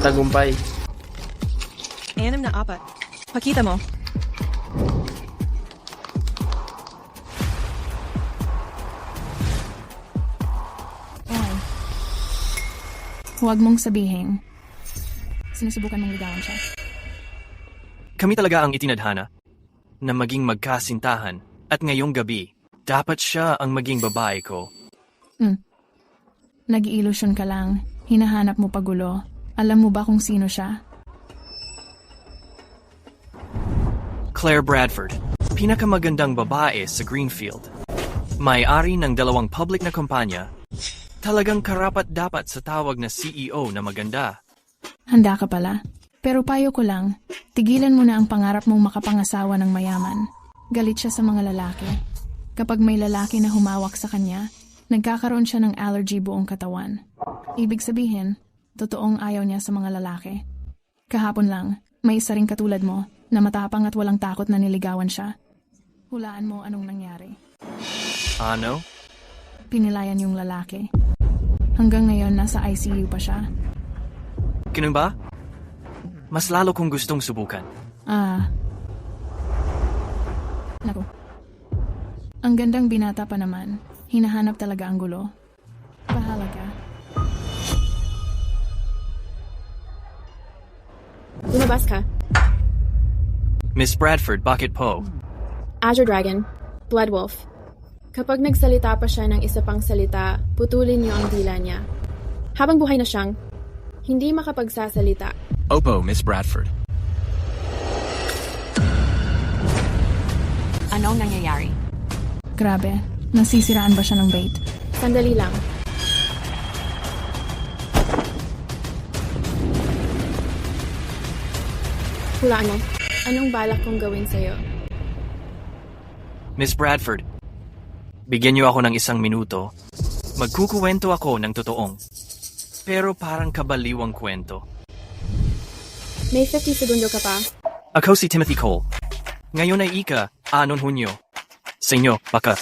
tagumpay. 6 na 4. Pakita mo. Oy. Huwag mong sabihin. Sinusubukan mong ligawan siya. Kami talaga ang itinadhana na maging magkasintahan at ngayong gabi, dapat siya ang maging babae ko. Nag-iilusyon ka lang. Hinahanap mo pagulo. Alam mo ba kung sino siya? Claire Bradford, pinakamagandang babae sa Greenfield. May-ari ng 2 public na kumpanya. Talagang karapat-dapat sa tawag na CEO na maganda. Handa ka pala. Pero payo ko lang, tigilan mo na ang pangarap mong makapangasawa ng mayaman. Galit siya sa mga lalaki. Kapag may lalaki na humawak sa kanya, nagkakaroon siya ng allergy buong katawan. Ibig sabihin, totoong ayaw niya sa mga lalaki. Kahapon lang, may isa ring katulad mo na matapang at walang takot na niligawan siya. Hulaan mo anong nangyari. Ano? Pinilayan yung lalaki. Hanggang ngayon, nasa ICU pa siya. Ganun ba? Mas lalo kong gustong subukan. Naku. Ang gandang binata pa naman. Hinahanap talaga ang gulo. Bahala ka. Lumabas ka. Miss Bradford, bakit po? Azure Dragon. Blood Wolf. Kapag nagsalita pa siya ng isa pang salita, putulin niyo ang dila niya. Habang buhay na siyang, hindi makapagsasalita. Opo, Miss Bradford. Anong nangyayari? Grabe. Nasisiraan ba siya ng bait? Sandali lang. Hulaan mo. Anong balak kong gawin sa'yo? Miss Bradford, bigyan niyo ako ng 1 minuto. Magkukuwento ako ng totoong. Pero parang kabaliwang kwento. May 50 segundo ka pa. Ako si Timothy Cole. Ngayon ay ika-6 Hunyo. Sa inyo, baka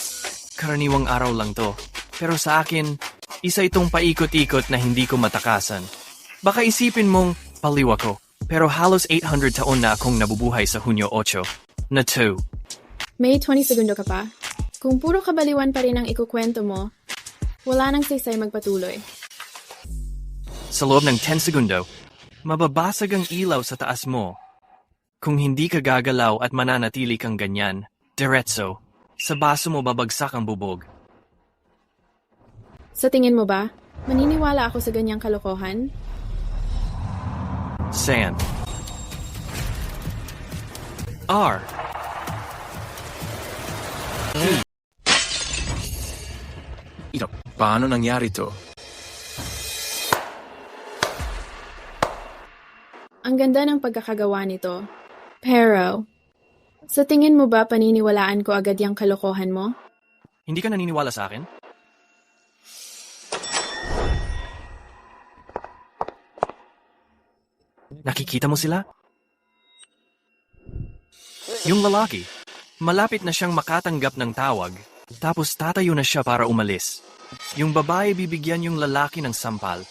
karaniwang araw lang to. Pero sa akin, isa itong paikot-ikot na hindi ko matakasan. Baka isipin mong paliw ako. Pero halos 800 taon na akong nabubuhay sa Hunyo 8 na 2. May 20 segundo ka pa. Kung puro kabaliwan pa rin ang ikukwento mo, wala nang saysay magpatuloy. Sa loob ng 10 segundo, mababasag ang ilaw sa taas mo. Kung hindi ka gagalaw at mananatili kang ganyan, diretso, sa baso mo babagsak ang bubog. Sa tingin mo ba, maniniwala ako sa ganyang kalokohan? Sam. R. Ito, paano nangyari to? Ang ganda ng pagkakagawa nito. Pero, sa tingin mo ba paniniwalaan ko agad yung kalokohan mo? Hindi ka naniniwala sa akin? Nakikita mo sila? Yung lalaki, malapit na siyang makatanggap ng tawag, tapos tatayo na siya para umalis. Yung babae bibigyan yung lalaki ng sampal.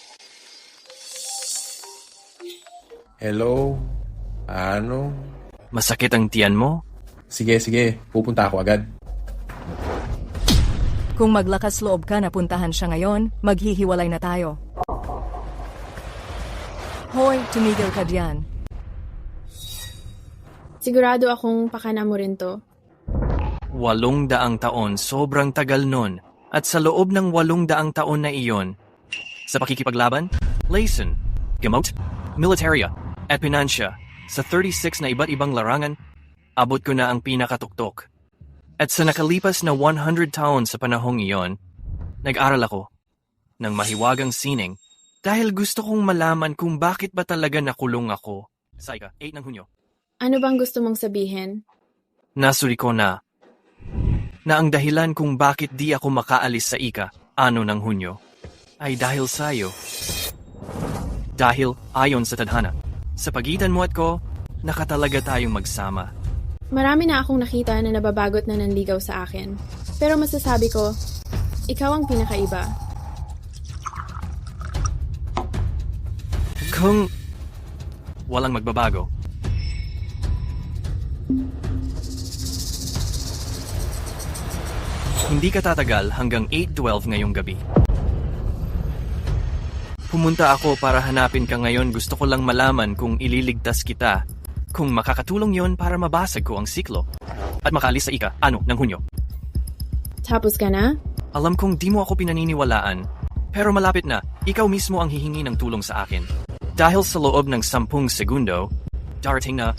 Hello? Ano? Masakit ang tiyan mo? Sige, pupunta ako agad. Kung maglakas loob ka na puntahan siya ngayon, maghihiwalay na tayo. Hoy, tumigil ka diyan. Sigurado akong pakana mo rin to. 800 taon, sobrang tagal nun. At sa loob ng 800 taon na iyon, sa pakikipaglaban, lesson, gamot, militarya, at pinansya, sa 36 na iba't ibang larangan, abot ko na ang pinakatuktok. At sa nakalipas na 100 taon sa panahong iyon, nag-aral ako ng mahiwagang sining dahil gusto kong malaman kung bakit ba talaga nakulong ako. Sa 8 ng Hunyo. Ano bang gusto mong sabihin? Nasuri ko na ang dahilan kung bakit di ako makaalis sa 6 ng Hunyo ay dahil sa'yo. Dahil ayon sa tadhana, sa pagitan mo at ko, nakatalaga tayong magsama. Marami na akong nakita na nababagot na nanligaw sa akin. Pero masasabi ko, ikaw ang pinakaiba. walang magbabago. Hindi ka tatagal hanggang 8:12 ngayong gabi. Pumunta ako para hanapin ka ngayon. Gusto ko lang malaman kung ililigtas kita. Kung makakatulong yon para mabasag ko ang siklo. At makalis sa ng Hunyo. Tapos ka na? Alam kong di mo ako pinaniniwalaan. Pero malapit na, ikaw mismo ang hihingi ng tulong sa akin. Dahil sa loob ng 10 segundo, darating na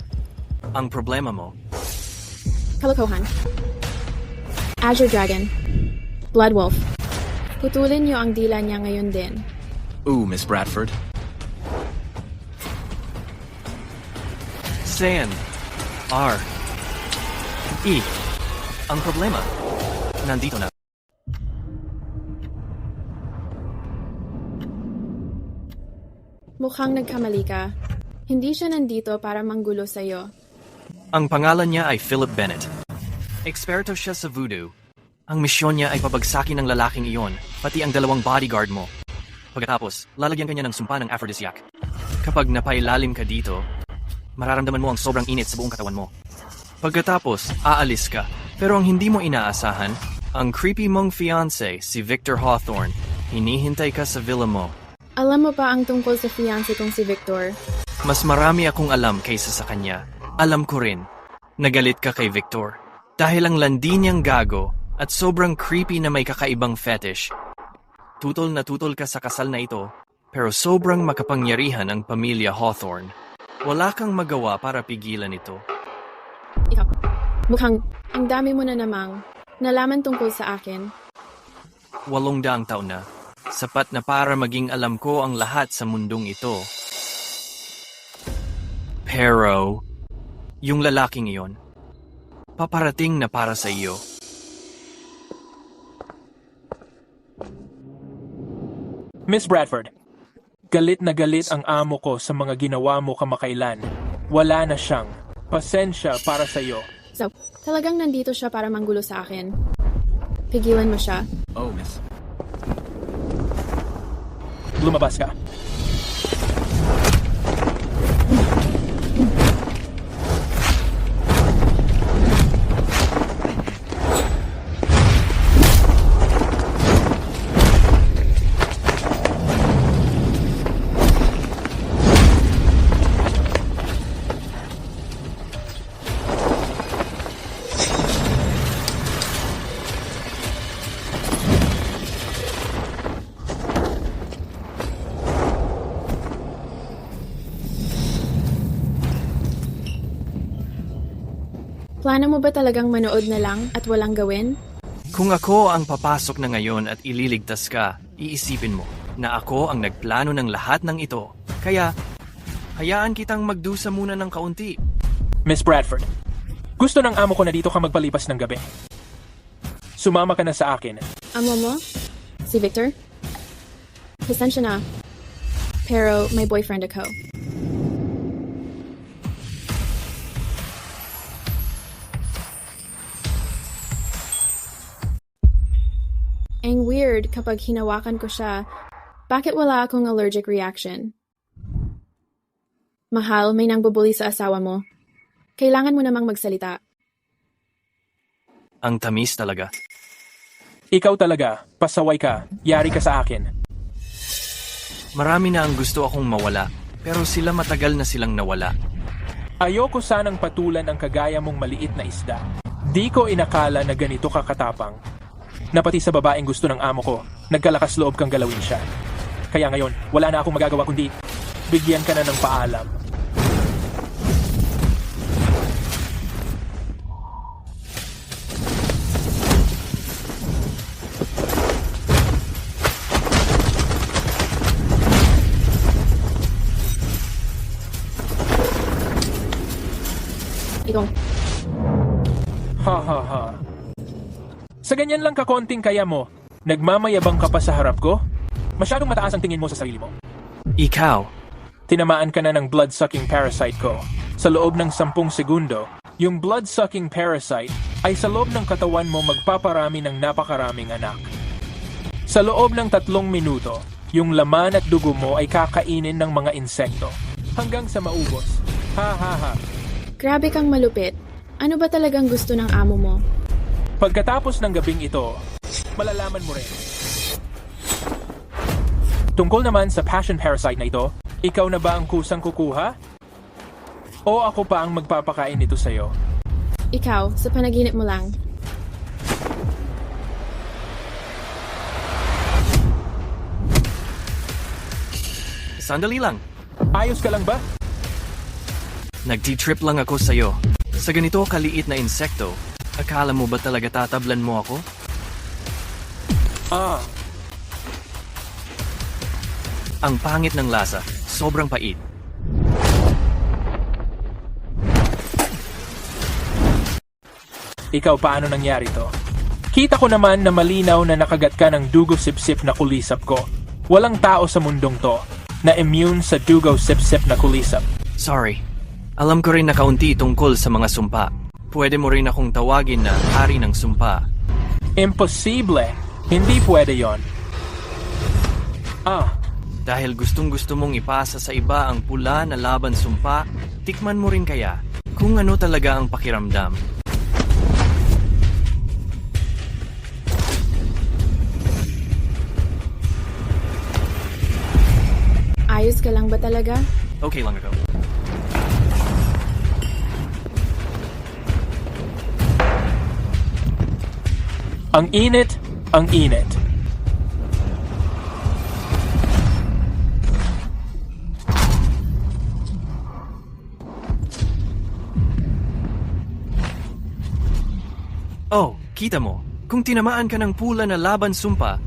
ang problema mo. Kalokohan. Azure Dragon. Blood Wolf. Putulin niyo ang dila niya ngayon din. Ooh, Miss Bradford. Sand. R. E. Ang problema, nandito na. Mukhang nagkamali ka. Hindi siya nandito para manggulo sa'yo. Ang pangalan niya ay Philip Bennett. Eksperto siya sa voodoo. Ang misyon niya ay pabagsakin ng lalaking iyon, pati ang 2 bodyguard mo. Pagkatapos, lalagyan kanya ng sumpa ng aphrodisiac. Kapag napailalim ka dito, mararamdaman mo ang sobrang init sa buong katawan mo. Pagkatapos, aalis ka. Pero ang hindi mo inaasahan, ang creepy mong fiancé, si Victor Hawthorne, hinihintay ka sa villa mo. Alam mo pa ang tungkol sa fiancé kong si Victor? Mas marami akong alam kaysa sa kanya. Alam ko rin, nagalit ka kay Victor. Dahil ang landi niyang gago at sobrang creepy na may kakaibang fetish. Tutol na tutol ka sa kasal na ito, pero sobrang makapangyarihan ang pamilya Hawthorne. Wala kang magawa para pigilan ito. Ikaw. Mukhang ang dami mo na namang nalaman tungkol sa akin. 800 taon na. Sapat na para maging alam ko ang lahat sa mundong ito. Pero, yung lalaking iyon, paparating na para sa iyo. Miss Bradford, galit na galit ang amo ko sa mga ginawa mo kamakailan. Wala na siyang pasensya para sa iyo. So, talagang nandito siya para manggulo sa akin. Pigilan mo siya. Oh, Miss. Lumabas ka. Plano mo ba talagang manood na lang at walang gawin? Kung ako ang papasok na ngayon at ililigtas ka, iisipin mo na ako ang nagplano ng lahat ng ito. Kaya, hayaan kitang magdusa muna ng kaunti. Miss Bradford, gusto ng amo ko na dito ka magpalipas ng gabi. Sumama ka na sa akin. Amo mo? Si Victor? Pasensya na. Pero may boyfriend ako. Ang weird kapag hinawakan ko siya. Bakit wala akong allergic reaction? Mahal, may nangbubuli sa asawa mo. Kailangan mo namang magsalita. Ang tamis talaga. Ikaw talaga, pasaway ka, yari ka sa akin. Marami na ang gusto akong mawala, pero sila matagal na silang nawala. Ayoko sanang patulan ang kagaya mong maliit na isda. Di ko inakala na ganito kakatapang. Na pati sa babaeng gusto ng amo ko, nagkalakas loob kang galawin siya. Kaya ngayon, wala na akong magagawa kundi bigyan ka na ng paalam. Ikaw. Ha ha ha. Sa ganyan lang kakonting kaya mo, nagmamayabang ka pa sa harap ko? Masyadong mataas ang tingin mo sa sarili mo. Ikaw, Tinamaan ka na ng blood-sucking parasite ko. Sa loob ng 10 segundo, yung blood-sucking parasite ay sa loob ng katawan mo magpaparami ng napakaraming anak. Sa loob ng 3 minuto, yung laman at dugo mo ay kakainin ng mga insekto. hanggang sa maubos. Ha ha ha. Grabe kang malupit. Ano ba talagang gusto ng amo mo? Pagkatapos ng gabing ito, malalaman mo rin. Tungkol naman sa passion parasite na ito, ikaw na ba ang kusang kukuha? O ako pa ang magpapakain nito sa'yo? Ikaw, sa panaginip mo lang. Sandali lang. Ayos ka lang ba? Nagti-trip lang ako sa'yo. Sa ganito kaliit na insekto, akala mo ba talaga tatablan mo ako? Ah, Ang pangit ng lasa, sobrang pait. ikaw paano nangyari to? Kita ko naman na malinaw na nakagat ka ng dugo sip-sip na kulisap ko. Walang tao sa mundong to na immune sa dugo sip-sip na kulisap. Sorry. Alam ko rin na kaunti tungkol sa mga sumpa. Pwede mo rin akong tawagin na hari ng sumpa. Imposible. Hindi pwede yon. Ah, Dahil gustong-gusto mong ipasa sa iba ang pula na laban sumpa, tikman mo rin kaya kung ano talaga ang pakiramdam. Ayos ka lang ba talaga? Okay lang ako. ang init, ang init. Oh, kita mo. Kung tinamaan ka ng pula na laban sumpa,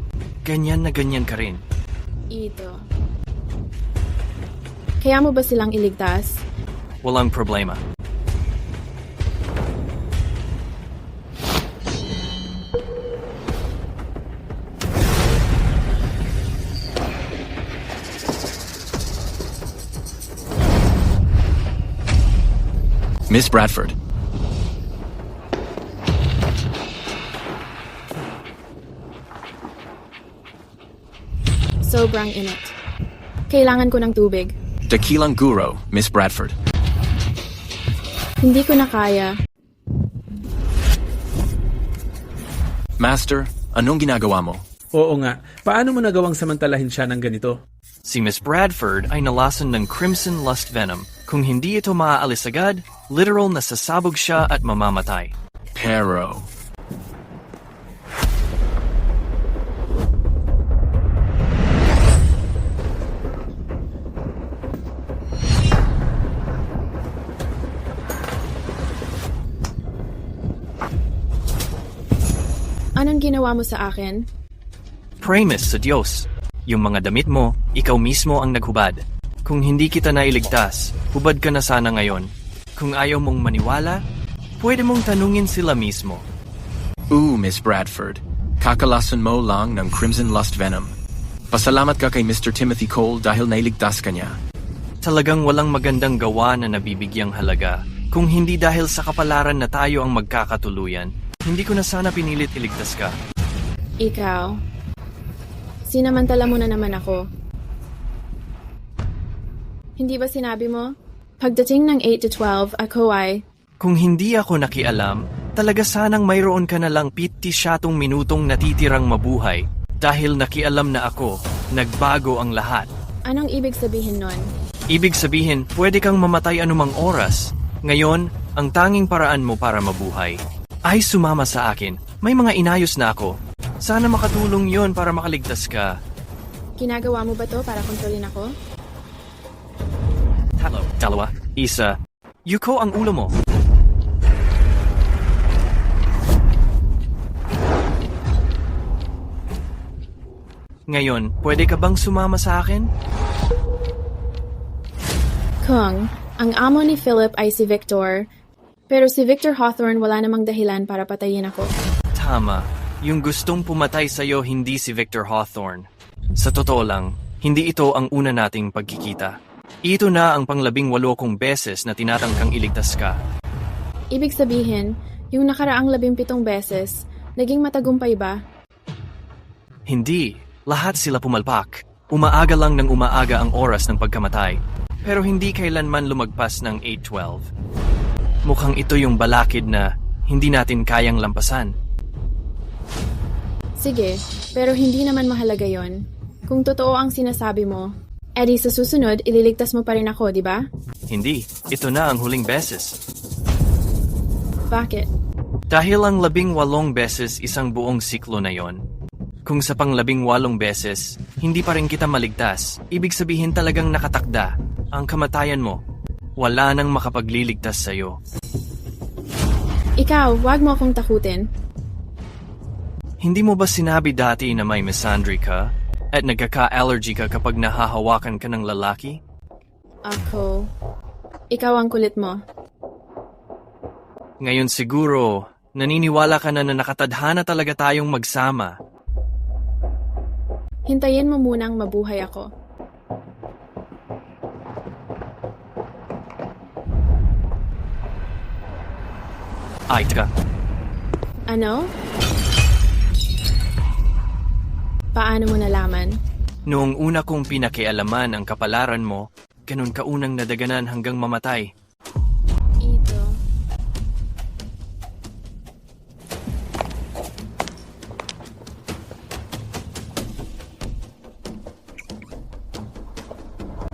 ganyan na ganyan ka rin. Ito. Kaya mo ba silang iligtas? Walang problema. Miss Bradford. Sobrang init. Kailangan ko ng tubig. Dakilang Guro, Miss Bradford. Hindi ko na kaya. Master, anong ginagawa mo? Oo nga. Paano mo nagawang samantalahin siya ng ganito? Si Miss Bradford ay nalasan ng Crimson Lust Venom. Kung hindi ito maaalis agad, literal na sasabog siya at mamamatay. Pero... Anong ginawa mo sa akin? Praise sa Diyos. Yung mga damit mo, ikaw mismo ang naghubad. Kung hindi kita nailigtas, hubad ka na sana ngayon. Kung ayaw mong maniwala, pwede mong tanungin sila mismo. Miss Bradford. Kakalasan mo lang ng Crimson Lust Venom. Pasalamat ka kay Mr. Timothy Cole dahil nailigtas ka niya. Talagang walang magandang gawa na nabibigyang halaga. Kung hindi dahil sa kapalaran na tayo ang magkakatuluyan, hindi ko na sana pinilit iligtas ka. Ikaw. Sinamantala mo na naman ako. Hindi ba sinabi mo? Pagdating ng 8 to 12, ako ay... Kung hindi ako nakialam, talaga sanang mayroon ka na lang 57 minutong natitirang mabuhay. Dahil nakialam na ako, nagbago ang lahat. Anong ibig sabihin nun? Ibig sabihin, pwede kang mamatay anumang oras. Ngayon, ang tanging paraan mo para mabuhay ay sumama sa akin. May mga inayos na ako. Sana makatulong yon para makaligtas ka. Ginagawa mo ba to para kontrolin ako? Hello, dalawa, isa. Yuko ang ulo mo. Ngayon, pwede ka bang sumama sa akin? Kung, ang amo ni Philip ay si Victor, pero si Victor Hawthorne wala namang dahilan para patayin ako. Tama. Yung gustong pumatay sa'yo hindi si Victor Hawthorne. Sa totoo lang, hindi ito ang una nating pagkikita. Ito na ang pang-18 kong beses na tinatangkang iligtas ka. Ibig sabihin, yung nakaraang 17 beses, naging matagumpay ba? Hindi. Lahat sila pumalpak. Umaaga lang ng umaaga ang oras ng pagkamatay. pero hindi kailanman lumagpas ng 812. Mukhang ito yung balakid na hindi natin kayang lampasan. Sige, pero hindi naman mahalaga yon. Kung totoo ang sinasabi mo, edi sa susunod, ililigtas mo pa rin ako, di ba? Hindi, ito na ang huling beses. Bakit? Dahil ang 18 beses isang buong siklo na yon. Kung sa pang 18 beses, hindi pa rin kita maligtas, ibig sabihin talagang nakatakda ang kamatayan mo. Wala nang makapagliligtas sa'yo. Ikaw, wag mo akong takutin. Hindi mo ba sinabi dati na may misandry ka at nagkaka-allergy ka kapag nahahawakan ka ng lalaki? Ako. Ikaw ang kulit mo. Ngayon siguro, naniniwala ka na nakatadhana talaga tayong magsama. Hintayin mo munang mabuhay ako. Ay, teka. Ano? Paano mo nalaman? Noong una kong pinakialaman ang kapalaran mo, ganun ka unang nadaganan hanggang mamatay. Ito.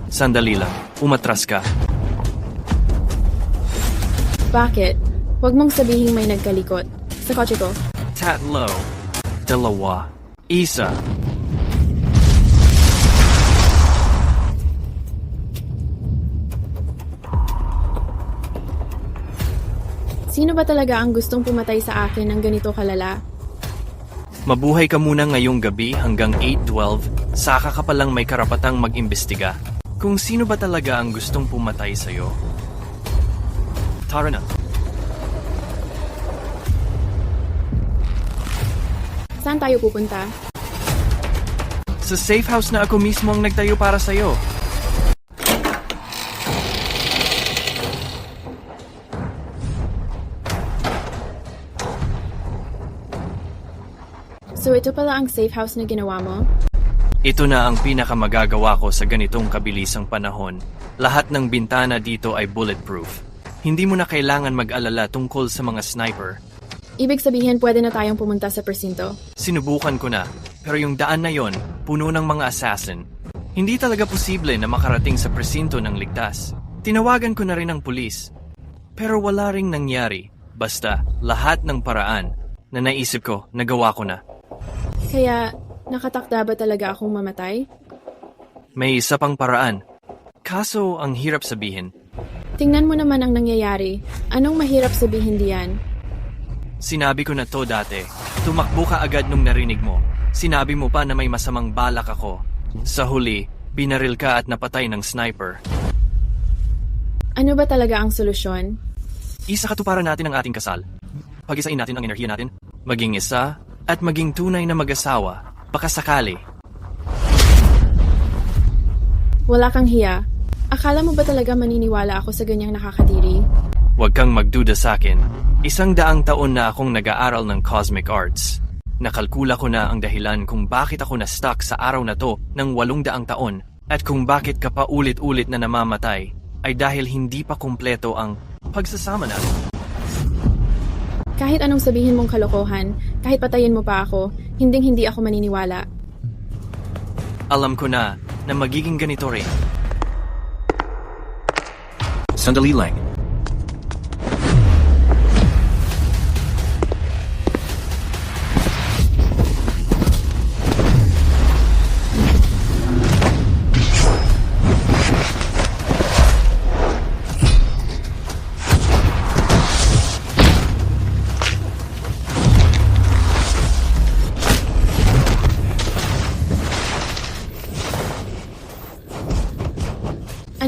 Sandali lang, umatras ka. Bakit? Huwag mong sabihin may nagkalikot. Sa kotse ko. Tatlo. Dalawa. Isa. Sino ba talaga ang gustong pumatay sa akin ng ganito kalala? Mabuhay ka muna ngayong gabi hanggang 8:12, saka ka palang may karapatang mag-imbestiga. Kung sino ba talaga ang gustong pumatay sa'yo. Tara na. Saan tayo pupunta? Sa safe house na ako mismo ang nagtayo para sa'yo. So ito pala ang safe house na ginawa mo? Ito na ang pinakamagagawa ko sa ganitong kabilisang panahon. Lahat ng bintana dito ay bulletproof. Hindi mo na kailangan mag-alala tungkol sa mga sniper. Ibig sabihin pwede na tayong pumunta sa presinto. Sinubukan ko na, pero yung daan na yon, puno ng mga assassin. Hindi talaga posible na makarating sa presinto ng ligtas. Tinawagan ko na rin ang pulis. Pero wala ring nangyari. Basta, lahat ng paraan na naisip ko, nagawa ko na. Kaya, nakatakda ba talaga akong mamatay? May isa pang paraan. Kaso, ang hirap sabihin. Tingnan mo naman ang nangyayari. Anong mahirap sabihin diyan? Sinabi ko na to dati. Tumakbo ka agad nung narinig mo. Sinabi mo pa na may masamang balak ako. Sa huli, binaril ka at napatay ng sniper. Ano ba talaga ang solusyon? Isa katuparan natin ang ating kasal. Pag-isain natin ang enerhiya natin. Maging isa at maging tunay na mag-asawa. Baka sakali. Wala kang hiya. Akala mo ba talaga maniniwala ako sa ganyang nakakadiri? Huwag kang magduda sa akin. 100 taon na akong nag-aaral ng cosmic arts. Nakalkula ko na ang dahilan kung bakit ako na-stuck sa araw na to ng 800 taon at kung bakit ka pa ulit-ulit na namamatay ay dahil hindi pa kumpleto ang pagsasama natin. Kahit anong sabihin mong kalokohan, kahit patayin mo pa ako, hinding-hindi ako maniniwala. Alam ko na magiging ganito rin. Sandali lang.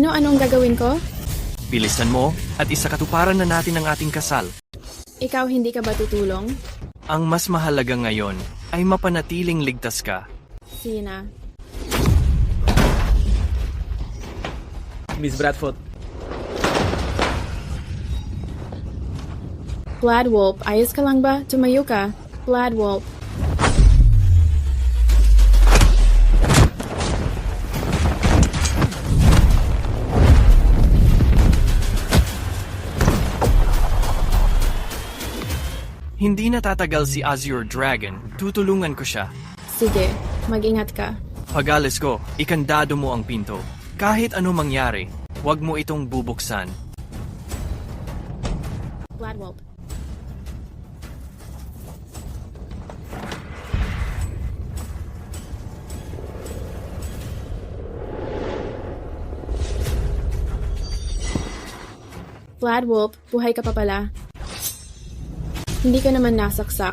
Ano-anong gagawin ko? Bilisan mo at isakatuparan na natin ang ating kasal. Ikaw hindi ka ba tutulong? Ang mas mahalaga ngayon ay mapanatiling ligtas ka. Sige na. Miss Bradford, Blood Wolf, ayos ka lang ba? Tumayo ka. Blood Wolf. Hindi natatagal si Azure Dragon. Tutulungan ko siya. Sige, mag-ingat ka. Pag-alis ko, ikandado mo ang pinto. Kahit ano mangyari, huwag mo itong bubuksan. Bladwolf. Bladwolf, buhay ka pa pala. Hindi ka naman nasaksak.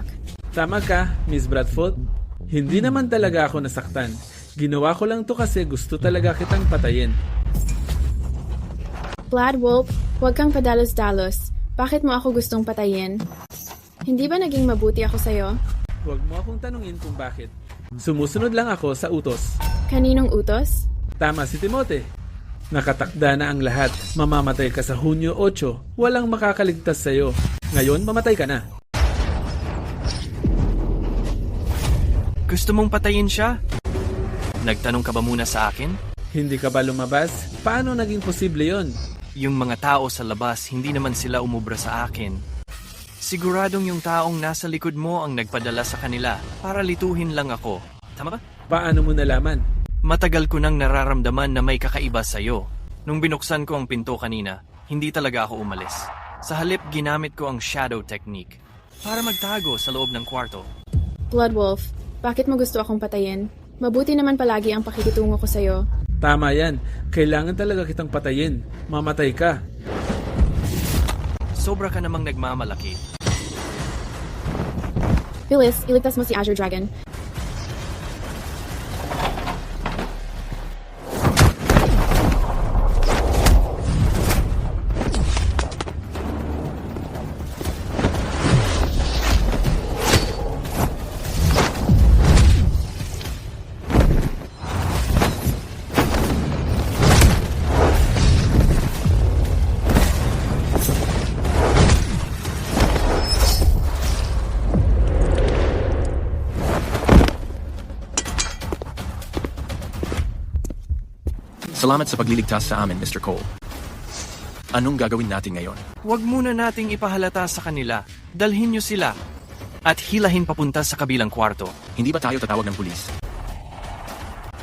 Tama ka, Miss Bradford. Hindi naman talaga ako nasaktan. Ginawa ko lang to kasi gusto talaga kitang patayin. Bladwolf, huwag kang padalos-dalos. Bakit mo ako gustong patayin? Hindi ba naging mabuti ako sa'yo? Huwag mo akong tanungin kung bakit. Sumusunod lang ako sa utos. Kaninong utos? Tama si Timote. Nakatakda na ang lahat. Mamamatay ka sa Hunyo 8. Walang makakaligtas sa'yo. Ngayon, mamatay ka na. Gusto mong patayin siya? Nagtanong ka ba muna sa akin? Hindi ka ba lumabas? Paano naging posible yon? Yung mga tao sa labas, hindi naman sila umubra sa akin. Siguradong yung taong nasa likod mo ang nagpadala sa kanila para lituhin lang ako. Tama ba? Paano mo nalaman? Matagal ko nang nararamdaman na may kakaiba sa'yo. Nung binuksan ko ang pinto kanina, hindi talaga ako umalis. Sa halip, ginamit ko ang shadow technique para magtago sa loob ng kwarto. Bloodwolf, bakit mo gusto akong patayin? Mabuti naman palagi ang pakikitungo ko sa'yo. Tama yan. Kailangan talaga kitang patayin. Mamatay ka. Sobra ka namang nagmamalaki. Phyllis, iligtas mo si Azure Dragon. Salamat sa pagliligtas sa amin, Mr. Cole. Anong gagawin natin ngayon? Huwag muna nating ipahalata sa kanila. Dalhin niyo sila. At hilahin papunta sa kabilang kwarto. Hindi ba tayo tatawag ng pulis?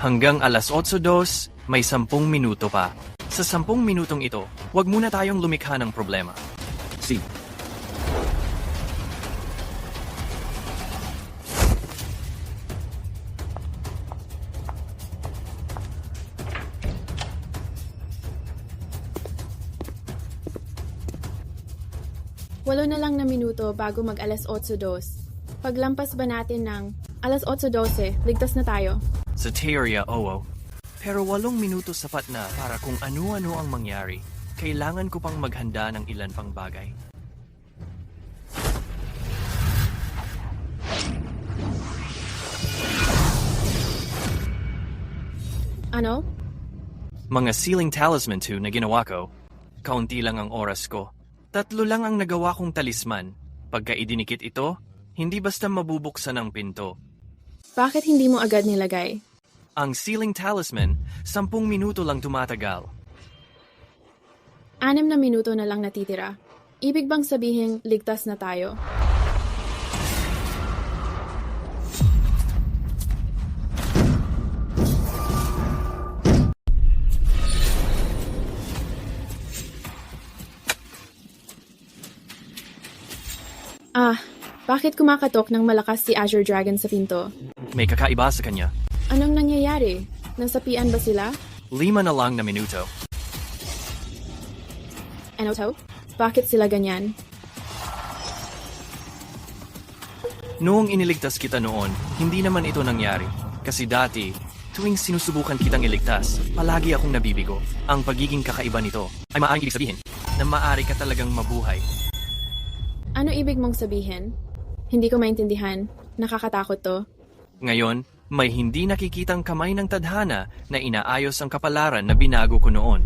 Hanggang alas 8:02, may 10 minuto pa. Sa 10 minutong ito, huwag muna tayong lumikha ng problema. Si. Walo na lang na minuto bago mag alas 8:02. Paglampas ba natin ng alas 8:12, ligtas na tayo. Sa Teoria, oo. Pero 8 minuto sapat na para kung ano-ano ang mangyari. Kailangan ko pang maghanda ng ilan pang bagay. Ano? Mga ceiling talisman 2 na ginawa ko. Kaunti lang ang oras ko. 3 lang ang nagawa kong talisman. Pagka idinikit ito, hindi basta mabubuksan ang pinto. Bakit hindi mo agad nilagay? Ang ceiling talisman, 10 minuto lang tumatagal. 6 na minuto na lang natitira. Ibig bang sabihin ligtas na tayo? Bakit kumakatok ng malakas si Azure Dragon sa pinto? May kakaiba sa kanya. Anong nangyayari? Nasapian ba sila? 5 na lang na minuto. Ano to? Bakit sila ganyan? Noong iniligtas kita noon, hindi naman ito nangyari. Kasi dati, tuwing sinusubukan kitang iligtas, palagi akong nabibigo. Ang pagiging kakaiba nito ay maaaring ibig sabihin na maaari ka talagang mabuhay. Ano ibig mong sabihin? Hindi ko maintindihan. Nakakatakot to. Ngayon, may hindi nakikitang kamay ng tadhana na inaayos ang kapalaran na binago ko noon.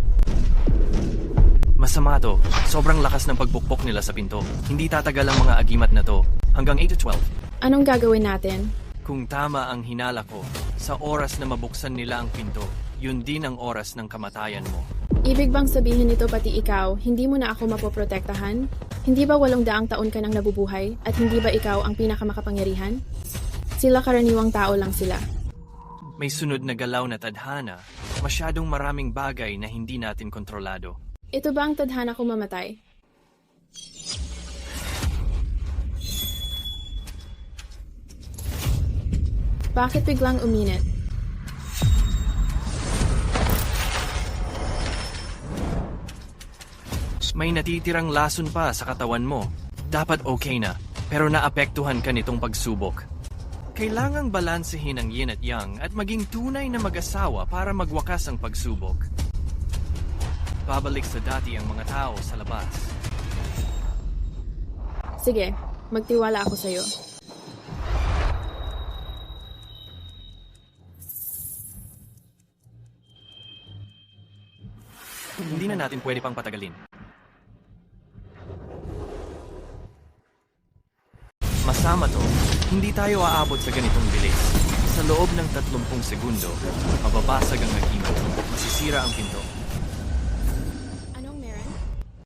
Masama to. Sobrang lakas ng pagbukpok nila sa pinto. Hindi tatagal ang mga agimat na to. Hanggang 8 to 12. Anong gagawin natin? Kung tama ang hinala ko, sa oras na mabuksan nila ang pinto, yun din ang oras ng kamatayan mo. Ibig bang sabihin nito pati ikaw, hindi mo na ako mapoprotektahan? Hindi ba 800 taon ka nang nabubuhay at hindi ba ikaw ang pinakamakapangyarihan? Sila karaniwang tao lang sila. May sunod na galaw na tadhana. Masyadong maraming bagay na hindi natin kontrolado. Ito ba ang tadhana ko mamatay? Bakit biglang uminit? May natitirang lason pa sa katawan mo. Dapat okay na, pero naapektuhan ka nitong pagsubok. Kailangang balansehin ang yin at yang at maging tunay na mag-asawa para magwakas ang pagsubok. Babalik sa dati ang mga tao sa labas. Sige, magtiwala ako sa'yo. Hindi na natin pwede pang patagalin. Masama to, hindi tayo aabot sa ganitong bilis. Sa loob ng 30 segundo, mababasag ang agimat. Masisira ang pinto. Anong meron?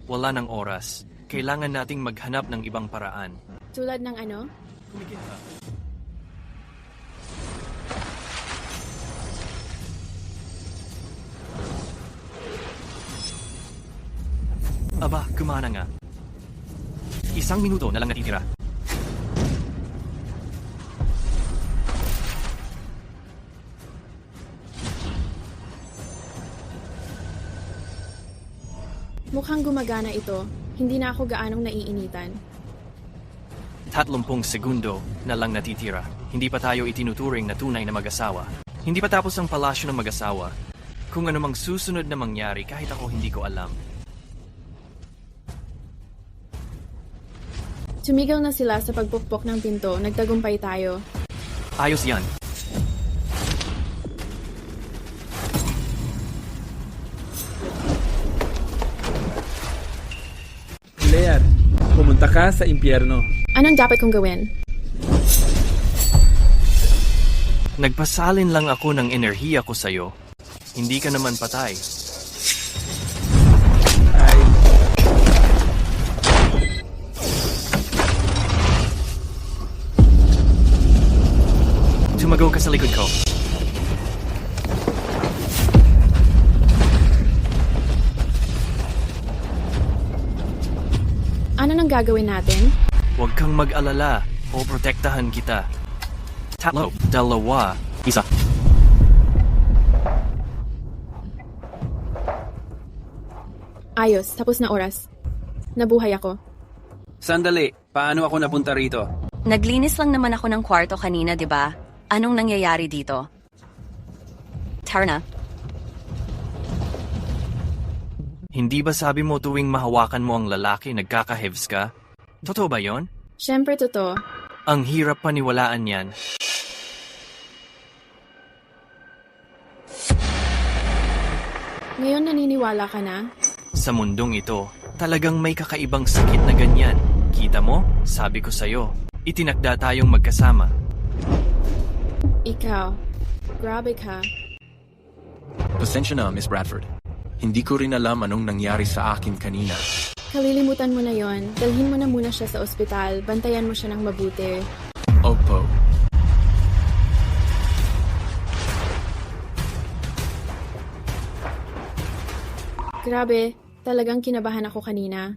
Wala ng oras. Kailangan nating maghanap ng ibang paraan. Tulad ng ano? Kumikit ka. Aba, kumana nga. 1 minuto na lang natitira. Mukhang gumagana ito. Hindi na ako gaanong naiinitan. 30 segundo na lang natitira. Hindi pa tayo itinuturing na tunay na mag-asawa. Hindi pa tapos ang palasyo ng mag-asawa. Kung ano mang susunod na mangyari kahit ako hindi ko alam. Tumigil na sila sa pagpukpok ng pinto. Nagtagumpay tayo. Ayos yan. Claire, pumunta ka sa impyerno. Anong dapat kong gawin? Nagpasalin lang ako ng enerhiya ko sa'yo. Hindi ka naman patay. Ay, Tumago ka sa likod ko. Ano nang gagawin natin? Huwag kang mag-alala o protektahan kita. 3, 2, 1. Ayos, tapos na oras. Nabuhay ako. Sandali, paano ako napunta rito? Naglinis lang naman ako ng kwarto kanina, di ba? Anong nangyayari dito? Tara na. Hindi ba sabi mo tuwing mahawakan mo ang lalaki, nagkaka-hivs ka? Totoo ba yon? Siyempre totoo. Ang hirap paniwalaan yan. Ngayon naniniwala ka na? Sa mundong ito, talagang may kakaibang sakit na ganyan. Kita mo? Sabi ko sa'yo. Itinakda tayong magkasama. Ikaw. Grabe ka. Pasensya na, Miss Bradford. Hindi ko rin alam anong nangyari sa akin kanina. Kalilimutan mo na yon. Dalhin mo na muna siya sa ospital. Bantayan mo siya ng mabuti. Opo. Grabe. Talagang kinabahan ako kanina.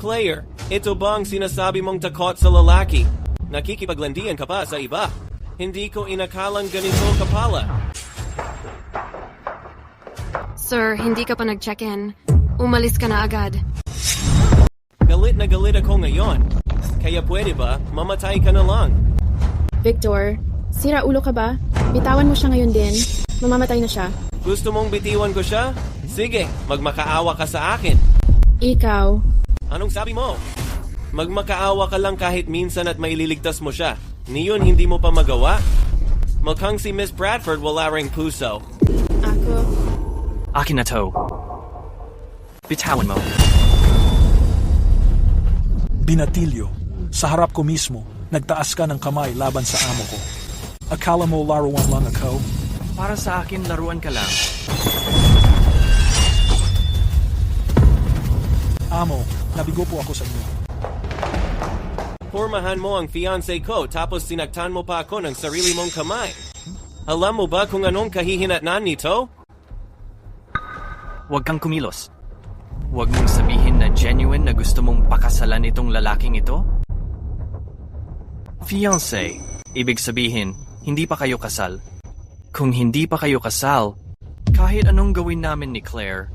Claire, ito ba ang sinasabi mong takot sa lalaki? Nakikipaglandian ka pa sa iba. Hindi ko inakalang ganito ka pala. Sir, hindi ka pa nag-check-in. Umalis ka na agad. Galit na galit ako ngayon. Kaya pwede ba, mamatay ka na lang? Victor, sira ulo ka ba? Bitawan mo siya ngayon din. Mamamatay na siya. Gusto mong bitiwan ko siya? Sige, magmakaawa ka sa akin. Ikaw. Anong sabi mo? Magmakaawa ka lang kahit minsan at maililigtas mo siya. Niyon hindi mo pa magawa? Mukhang si Miss Bradford wala ring puso. Ako. Akin na to. Bitawan mo. Binatilyo, sa harap ko mismo, nagtaas ka ng kamay laban sa amo ko. Akala mo laruan lang ako? Para sa akin, laruan ka lang. Amo, nabigo po ako sa inyo. Pormahan mo ang fiancé ko tapos sinaktan mo pa ako ng sarili mong kamay. Alam mo ba kung anong kahihinatnan nito? Huwag kang kumilos. Huwag mong sabihin na genuine na gusto mong pakasalan itong lalaking ito. Fiancé, ibig sabihin, hindi pa kayo kasal. Kung hindi pa kayo kasal, kahit anong gawin namin ni Claire,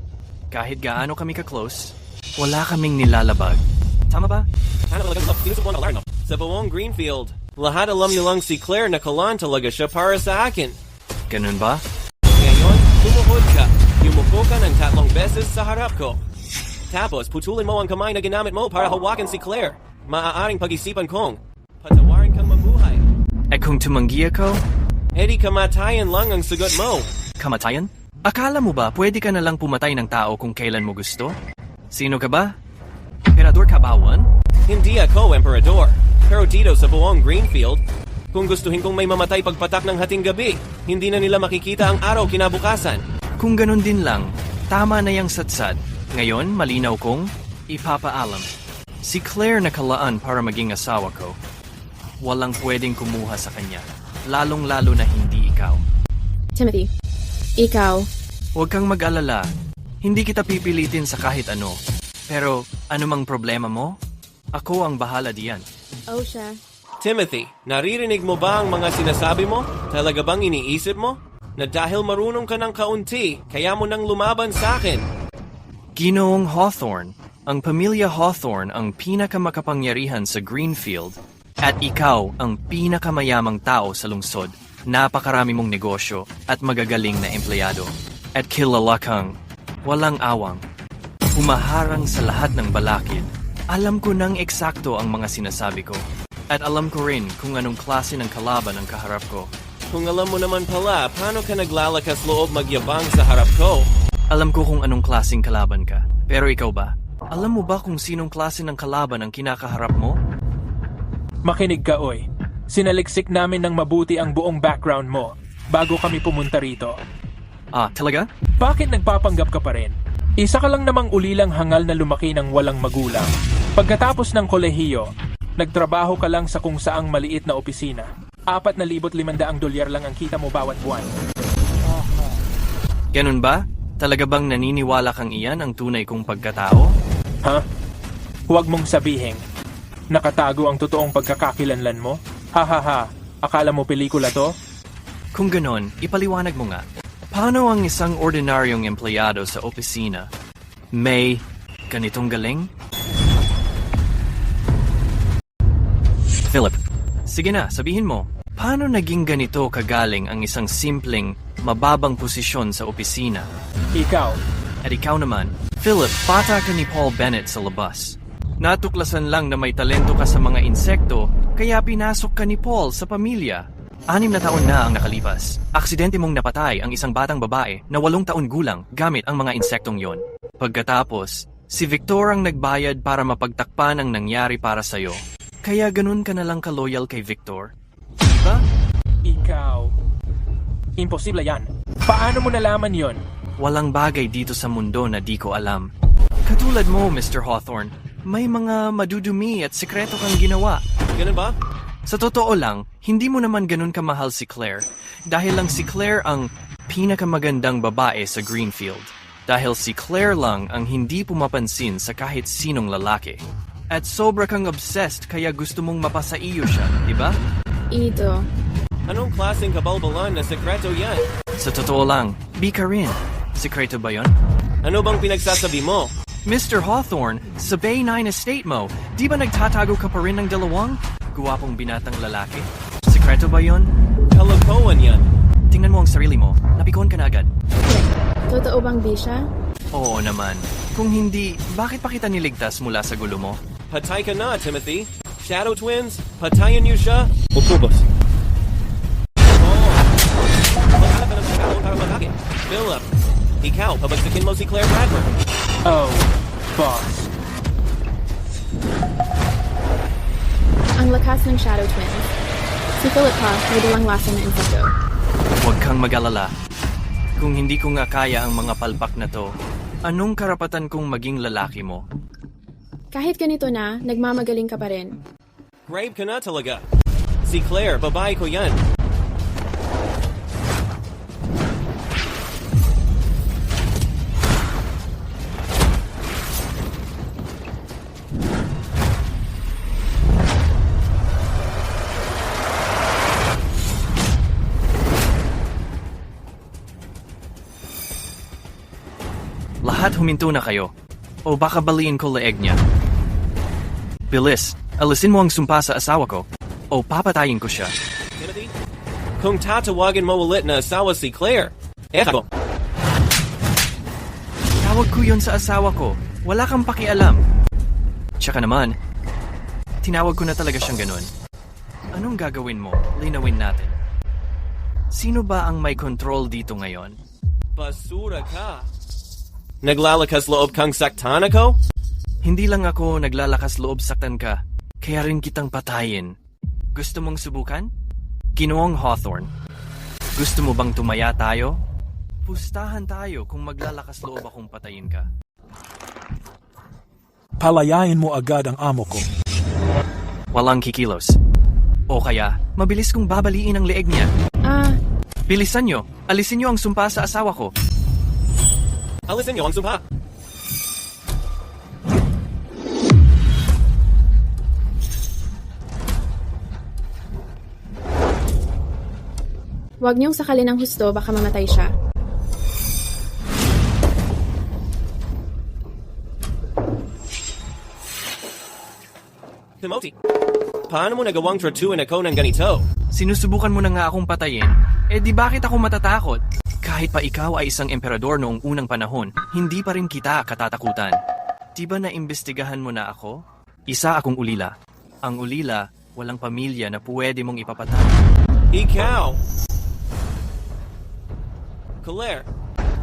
kahit gaano kami ka-close, wala kaming nilalabag. Tama ba? Sa buong Greenfield, lahat alam nilang si Claire na kalan talaga siya para sa akin. Ganun ba? Ngayon, tumuhod ka. Yumuko ka ng 3 beses sa harap ko. Tapos, putulin mo ang kamay na ginamit mo para hawakan si Claire. Maaaring pag-isipan kong patawarin kang mabuhay. At kung tumanggi ako, Edi kamatayan lang ang sagot mo. kamatayan? Akala mo ba pwede ka na lang pumatay ng tao kung kailan mo gusto? Sino ka ba? Emperador ka ba, Juan? Hindi ako emperador. Pero dito sa buong Greenfield, kung gustuhin kong may mamatay pagpatak ng hating gabi, hindi na nila makikita ang araw kinabukasan. Kung ganun din lang, tama na yung satsad. Ngayon, malinaw kong ipapaalam. Si Claire nakalaan para maging asawa ko. Walang pwedeng kumuha sa kanya. Lalong-lalo na hindi ikaw. Timothy, ikaw, Huwag kang mag-alala. Hindi kita pipilitin sa kahit ano. Pero anumang problema mo, ako ang bahala diyan. oh siya. Timothy, naririnig mo ba ang mga sinasabi mo? Talaga bang iniisip mo? Na dahil marunong ka ng kaunti, kaya mo nang lumaban sa akin. Ginoong Hawthorne, ang pamilya Hawthorne ang pinakamakapangyarihan sa Greenfield at ikaw ang pinakamayamang tao sa lungsod. Napakarami mong negosyo at magagaling na empleyado. At kilala kang walang awang. Humaharang sa lahat ng balakid. Alam ko nang eksakto ang mga sinasabi ko. At alam ko rin kung anong klase ng kalaban ang kaharap ko. Kung alam mo naman pala, paano ka naglalakas loob magyabang sa harap ko? Alam ko kung anong klaseng kalaban ka. Pero ikaw ba? Alam mo ba kung sinong klase ng kalaban ang kinakaharap mo? Makinig ka, oy. Sinaliksik namin ng mabuti ang buong background mo bago kami pumunta rito. Ah, talaga? Bakit nagpapanggap ka pa rin? Isa ka lang namang ulilang hangal na lumaki ng walang magulang. Pagkatapos ng kolehiyo, nagtrabaho ka lang sa kung saang maliit na opisina. $4,500 lang ang kita mo bawat buwan. Ganun ba? Talaga bang naniniwala kang iyan ang tunay kong pagkatao? Ha? Huwag mong sabihin. Nakatago ang totoong pagkakakilanlan mo? Ha. Akala mo pelikula to? Kung ganon, ipaliwanag mo nga. Paano ang isang ordinaryong empleyado sa opisina may ganitong galing? Philip, sige na, sabihin mo. Paano naging ganito kagaling ang isang simpleng, mababang posisyon sa opisina? Ikaw. At ikaw naman, Philip, bata ka ni Paul Bennett sa labas. Natuklasan lang na may talento ka sa mga insekto, kaya pinasok ka ni Paul sa pamilya. 6 na taon na ang nakalipas. Aksidente mong napatay ang isang batang babae na 8 taon gulang gamit ang mga insektong yon. Pagkatapos, si Victor ang nagbayad para mapagtakpan ang nangyari para sa'yo. Kaya ganun ka na lang ka-loyal kay Victor. Diba? Ikaw. Imposible yan. Paano mo nalaman yon? Walang bagay dito sa mundo na di ko alam. Katulad mo, Mr. Hawthorne, may mga madudumi at sekreto kang ginawa. Ganun ba? Sa totoo lang, hindi mo naman ganun kamahal si Claire. Dahil lang si Claire ang pinakamagandang babae sa Greenfield. Dahil si Claire lang ang hindi pumapansin sa kahit sinong lalaki. At sobra kang obsessed kaya gusto mong mapasaiyo siya, di ba? Ito. Anong klaseng kabalbalan na sekreto yan? Sa totoo lang, di ka rin. Sekreto ba yon? Ano bang pinagsasabi mo? Mr. Hawthorne, sa Bay 9 estate mo, di ba nagtatago ka pa rin ng dalawang guwapong binatang lalaki? Sekreto ba yon? Kalokohan yan. Tingnan mo ang sarili mo, napikon ka na agad. Totoo bang di siya? Oo naman. Kung hindi, bakit pa kita niligtas mula sa gulo mo? Patay ka na, Timothy. Shadow Twins, patayan niyo siya. Opo, boss. Maghanap ka ng pagkakaroon para mag-akin. Philip, ikaw, pabagsakin mo si Claire Bradford. Oh, boss. lakas ng Shadow Twins. Si Philip pa, may dalang lasa na insekto. Huwag kang mag-alala. Kung hindi ko nga kaya ang mga palpak na to, anong karapatan kong maging lalaki mo? Kahit ganito na, nagmamagaling ka pa rin. Grave ka na talaga. Si Claire, babae ko yan. Lahat huminto na kayo. O baka baliin ko leeg niya. Bilis, alisin mo ang sumpa sa asawa ko. O papatayin ko siya. Timothy? Kung tatawagan mo ulit na asawa si Claire, ako. Tawag ko yun sa asawa ko. Wala kang pakialam. Tsaka naman, tinawag ko na talaga siyang ganun. Anong gagawin mo? Linawin natin. Sino ba ang may control dito ngayon? Basura ka. Naglalakas loob kang saktan ako? Hindi lang ako naglalakas loob saktan ka, kaya rin kitang patayin. Gusto mong subukan? Ginoong Hawthorne. Gusto mo bang tumaya tayo? Pustahan tayo kung maglalakas loob akong patayin ka. Palayain mo agad ang amo ko. Walang kikilos. O kaya, mabilis kong babaliin ang leeg niya. Bilisan nyo, alisin nyo ang sumpa sa asawa ko. Alisin niyo ang sumpa. Huwag niyong sakalin ng husto, baka mamatay siya. Timothy, paano mo nagawang tratuin ako ng ganito? Sinusubukan mo na nga akong patayin. Di bakit ako matatakot? Kahit pa ikaw ay isang emperador noong unang panahon, hindi pa rin kita katatakutan. Di ba naimbestigahan mo na ako? Isa akong ulila. Ang ulila, walang pamilya na pwede mong ipapatay. Ikaw! Claire,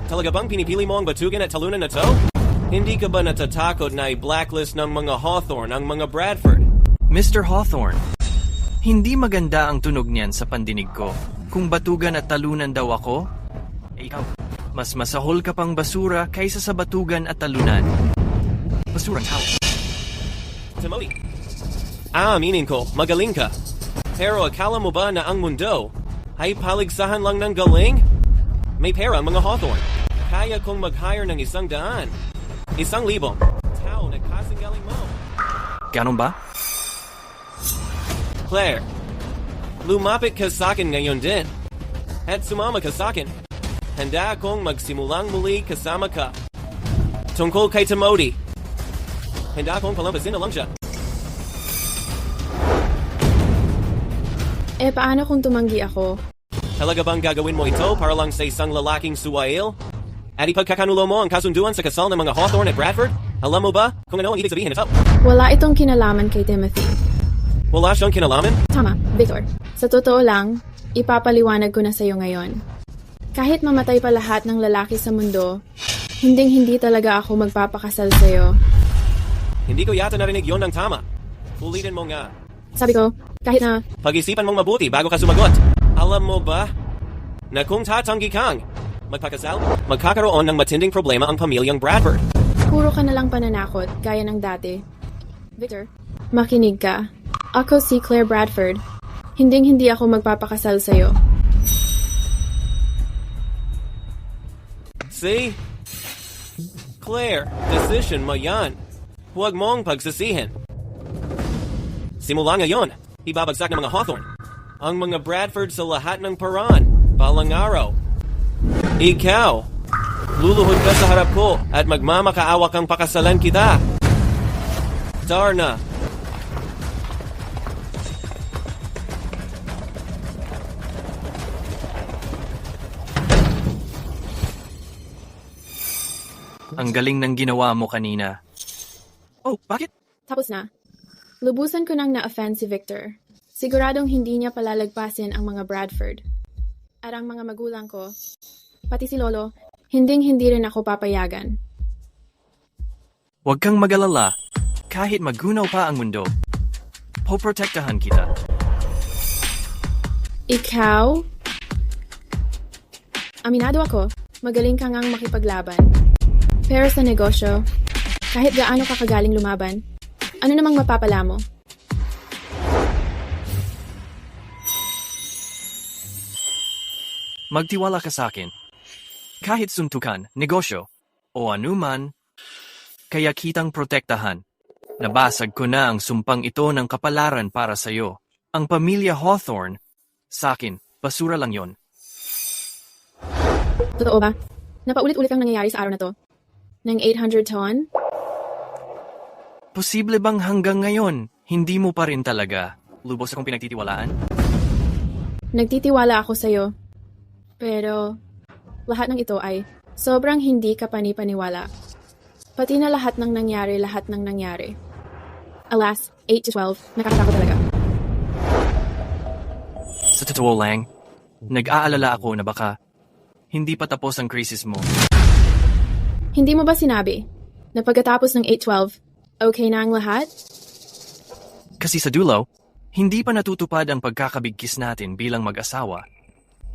talaga bang pinipili mo ang batugan at talunan na to? Hindi ka ba natatakot na i-blacklist ng mga Hawthorne ang mga Bradford? Mr. Hawthorne, hindi maganda ang tunog niyan sa pandinig ko. Kung batugan at talunan daw ako, ikaw, mas masahol ka pang basura kaysa sa batugan at talunan. Basurang tao. Timothy, aminin ko, magaling ka. Pero akala mo ba na ang mundo ay paligsahan lang ng galing? May pera ang mga Hawthorne. Kaya kong mag-hire ng 100. 1,000 tao na kasing galing mo. Ganon ba? Claire, lumapit ka sa akin ngayon din. At sumama ka sa akin. Handa akong magsimulang muli kasama ka. Tungkol kay Timothy, handa akong palampasin na lang siya. Paano kung tumanggi ako? Talaga bang gagawin mo ito para lang sa isang lalaking suwail? At ipagkakanulo mo ang kasunduan sa kasal ng mga Hawthorne at Bradford? Alam mo ba kung ano ang ibig sabihin nito? Wala itong kinalaman kay Timothy. Wala siyang kinalaman? Tama, Victor. Sa totoo lang, ipapaliwanag ko na sa'yo ngayon. Kahit mamatay pa lahat ng lalaki sa mundo, hindi talaga ako magpapakasal sa'yo. Hindi ko yata narinig yon ng tama. Ulitin mo nga. Sabi ko, kahit na... Pag-isipan mong mabuti bago ka sumagot. Alam mo ba na kung tatanggi kang magpakasal, magkakaroon ng matinding problema ang pamilyang Bradford. Puro ka na lang pananakot, gaya ng dati. Victor, makinig ka. Ako si Claire Bradford. Hindi ako magpapakasal sa'yo. See? Claire, decision mo yan. Huwag mong pagsisihin. Simula ngayon, ibabagsak ng mga Hawthorne ang mga Bradford sa lahat ng paraan, balang araw. Ikaw, luluhod ka sa harap ko at magmamakaawa kang pakasalan kita. Darna. Ang galing ng ginawa mo kanina. Oh, bakit? Tapos na. Lubusan ko nang na-offend si Victor. Siguradong hindi niya palalagpasin ang mga Bradford. At ang mga magulang ko, pati si Lolo, hindi rin ako papayagan. Huwag kang mag-alala. Kahit magunaw pa ang mundo, Poprotektahan kita. Ikaw? Aminado ako, magaling ka ngang makipaglaban. Pero sa negosyo, kahit gaano ka kagaling lumaban, ano namang mapapala mo? Magtiwala ka sa akin. Kahit suntukan, negosyo, o anuman, kaya kitang protektahan. Nabasag ko na ang sumpang ito ng kapalaran para sa'yo. Ang pamilya Hawthorne, sa'kin, basura lang yon. Totoo ba? Napaulit-ulit ang nangyayari sa araw na to? Ng 800 ton? Posible bang hanggang ngayon, hindi mo pa rin talaga lubos akong pinagtitiwalaan? Nagtitiwala ako sa'yo. Pero, lahat ng ito ay sobrang hindi ka panipaniwala. Pati na lahat ng nangyari. Alas, 8 to 12, nakakatakot talaga. Sa totoo lang, nag-aalala ako na baka hindi pa tapos ang krisis mo. Hindi mo ba sinabi na pagkatapos ng 8-12, okay na ang lahat? Kasi sa dulo, hindi pa natutupad ang pagkakabigkis natin bilang mag-asawa.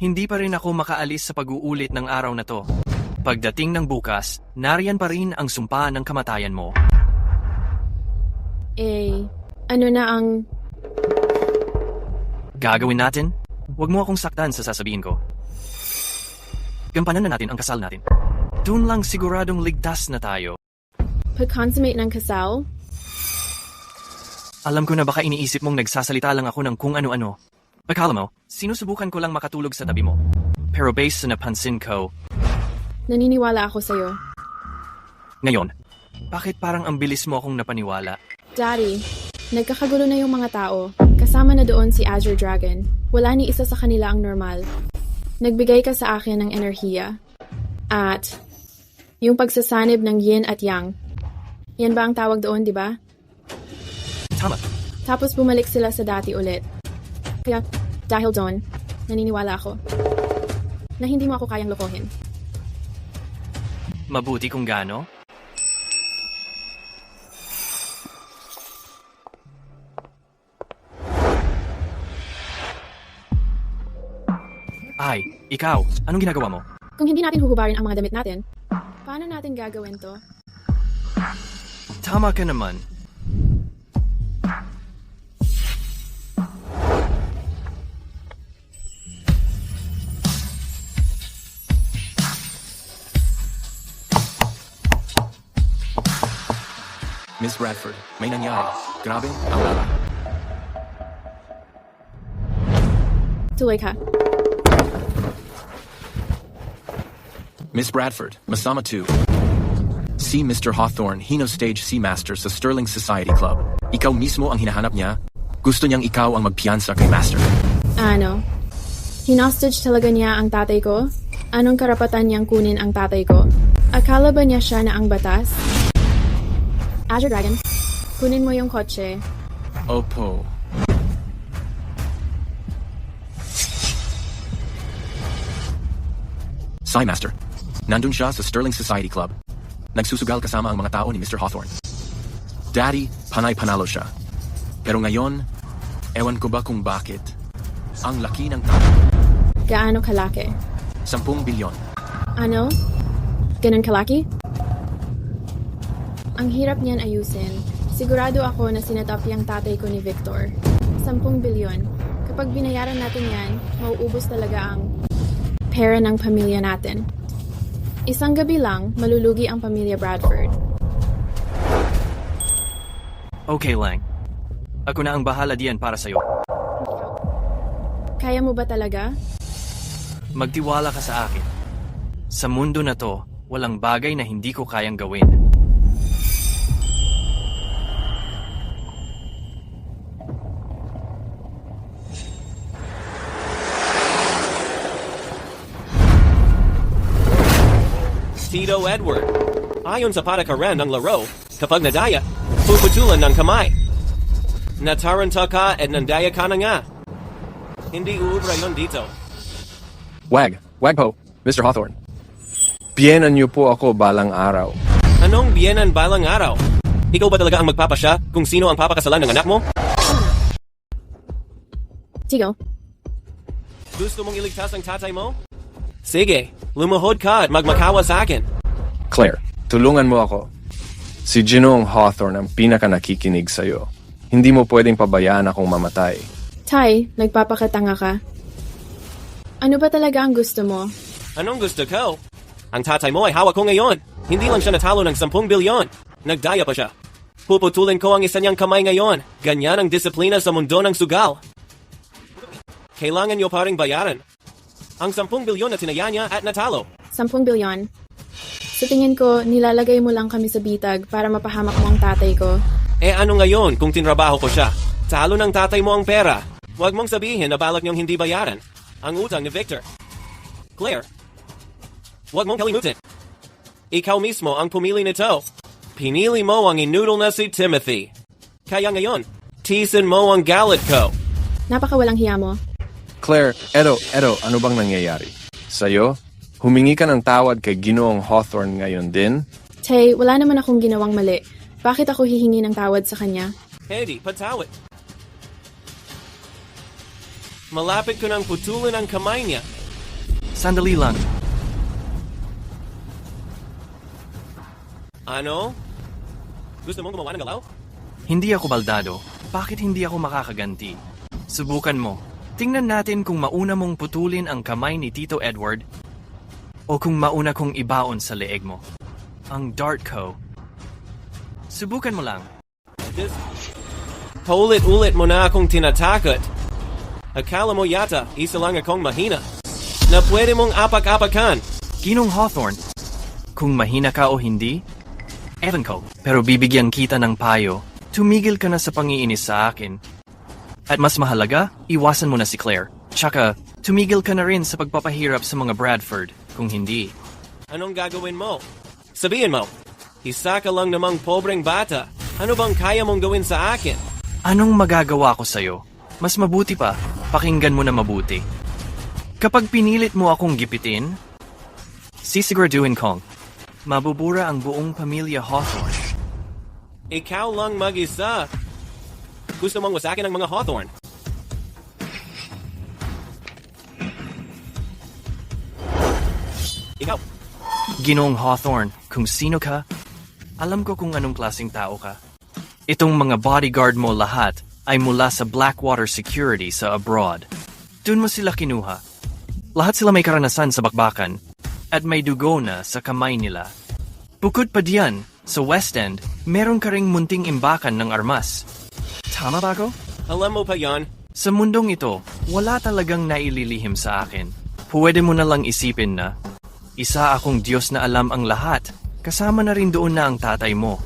Hindi pa rin ako makaalis sa pag-uulit ng araw na to. Pagdating ng bukas, nariyan pa rin ang sumpa ng kamatayan mo. Ano na ang... Gagawin natin? Huwag mo akong saktan sa sasabihin ko. Gampanan na natin ang kasal natin. Doon lang siguradong ligtas na tayo. Pag-consummate ng kasal? Alam ko na baka iniisip mong nagsasalita lang ako ng kung ano-ano. Akala mo, sinusubukan ko lang makatulog sa tabi mo. Pero based sa napansin ko, naniniwala ako sa'yo. ngayon, bakit parang ang bilis mo akong napaniwala? Daddy, nagkakagulo na yung mga tao. Kasama na doon si Azure Dragon. Wala ni isa sa kanila ang normal. Nagbigay ka sa akin ng enerhiya. At yung pagsasanib ng yin at yang. Yan ba ang tawag doon, di ba? Tama. Tapos bumalik sila sa dati ulit. Kaya, dahil doon, naniniwala ako na hindi mo ako kayang lokohin. Mabuti kung gaano? Ay, ikaw, anong ginagawa mo? Kung hindi natin huhubarin ang mga damit natin, paano natin gagawin to? Tama ka naman. Miss Bradford, may nangyari. Grabe, ang lala. Tuloy ka. Miss Bradford, Masama 2. Si Mr. Hawthorne, Hino Stage Seamaster sa Sterling Society Club. Ikaw mismo ang hinahanap niya. Gusto niyang ikaw ang magpiyansa kay Master. Ano? Hinostage talaga niya ang tatay ko? Anong karapatan niyang kunin ang tatay ko? Akala ba niya siya na ang batas? Azure Dragon, kunin mo yung kotse. Opo. Master, nandun siya sa Sterling Society Club. Nagsusugal kasama ang mga tao ni Mr. Hawthorne. Daddy, panay-panalo siya. Pero ngayon, ewan ko ba kung bakit. Ang laki ng tao. Gaano kalaki? 10 bilyon. Ano? Ganun kalaki? Ang hirap niyan ayusin. Sigurado ako na sinatap yung tatay ko ni Victor. 10 bilyon. Kapag binayaran natin yan, mauubos talaga ang pera ng pamilya natin. Isang gabi lang, malulugi ang pamilya Bradford. Okay lang. Ako na ang bahala diyan para sa'yo. Kaya mo ba talaga? Magtiwala ka sa akin. Sa mundo na to, walang bagay na hindi ko kayang gawin. Tito Edward. Ayon sa patakaran ng laro, kapag nadaya, puputulan ng kamay. Nataranta ka at nandaya ka na nga. Hindi uubra yon dito. Wag po, Mr. Hawthorne. Bienan niyo po ako balang araw. Anong bienan balang araw? Ikaw ba talaga ang magpapasya kung sino ang papakasalan ng anak mo? Tigo, Gusto mong iligtas ang tatay mo? Sige, lumuhod ka at magmakawa sa akin. Claire, tulungan mo ako. Si Ginoong Hawthorne ang pinaka nakikinig sa'yo. Hindi mo pwedeng pabayaan akong mamatay. Ty, nagpapakatanga ka. Ano ba talaga ang gusto mo? Anong gusto ko? Ang tatay mo ay hawak ko ngayon. Hindi lang siya natalo ng 10 bilyon. Nagdaya pa siya. Puputulin ko ang isa niyang kamay ngayon. Ganyan ang disiplina sa mundo ng sugal. Kailangan niyo pa ring bayaran ang 10 bilyon na tinaya niya at natalo. 10 bilyon. Sa tingin ko, nilalagay mo lang kami sa bitag para mapahamak mo ang tatay ko. Eh ano ngayon kung tinrabaho ko siya? Talo ng tatay mo ang pera. Huwag mong sabihin na balak niyong hindi bayaran ang utang ni Victor. Claire, huwag mong kalimutin. Ikaw mismo ang pumili nito. Pinili mo ang inudol na si Timothy. Kaya ngayon, tiisin mo ang galit ko. Napakawalang hiya mo. Claire, edo, ano bang nangyayari? Sa'yo? Humingi ka ng tawad kay Ginoong Hawthorne ngayon din? Tay, wala naman akong ginawang mali. Bakit ako hihingi ng tawad sa kanya? Hedy, patawad. Malapit ko nang putulin ang kamay niya. Sandali lang. Ano? Gusto mong gumawa ng galaw? Hindi ako baldado. Bakit hindi ako makakaganti? Subukan mo. Tingnan natin kung mauna mong putulin ang kamay ni Tito Edward o kung mauna kong ibaon sa leeg mo. Ang dart ko. Subukan mo lang. Paulit-ulit mo na akong tinatakot. Akala mo yata isa lang akong mahina na pwede mong apak-apakan. Ginong Hawthorne, kung mahina ka o hindi, ewan ko, pero bibigyan kita ng payo. Tumigil ka na sa pangiinis sa akin. At mas mahalaga, iwasan mo na si Claire. Tsaka, tumigil ka na rin sa pagpapahirap sa mga Bradford, kung hindi. Anong gagawin mo? Sabihin mo, isa ka lang namang pobreng bata. Ano bang kaya mong gawin sa akin? Anong magagawa ko sa'yo? Mas mabuti pa, pakinggan mo na mabuti. Kapag pinilit mo akong gipitin, sisiguraduhin kong mabubura ang buong pamilya Hawthorne. Ikaw lang mag-isa. Gusto mong wasakin ang mga Hawthorne. Ikaw. Ginoong Hawthorne, kung sino ka, alam ko kung anong klaseng tao ka. Itong mga bodyguard mo lahat ay mula sa Blackwater Security sa abroad. Doon mo sila kinuha. Lahat sila may karanasan sa bakbakan at may dugo na sa kamay nila. Bukod pa diyan, sa West End, meron ka ring munting imbakan ng armas. Tama ba ako? Alam mo pa yon? Sa mundong ito, wala talagang naililihim sa akin. Pwede mo na lang isipin na isa akong Diyos na alam ang lahat. Kasama na rin doon na ang tatay mo.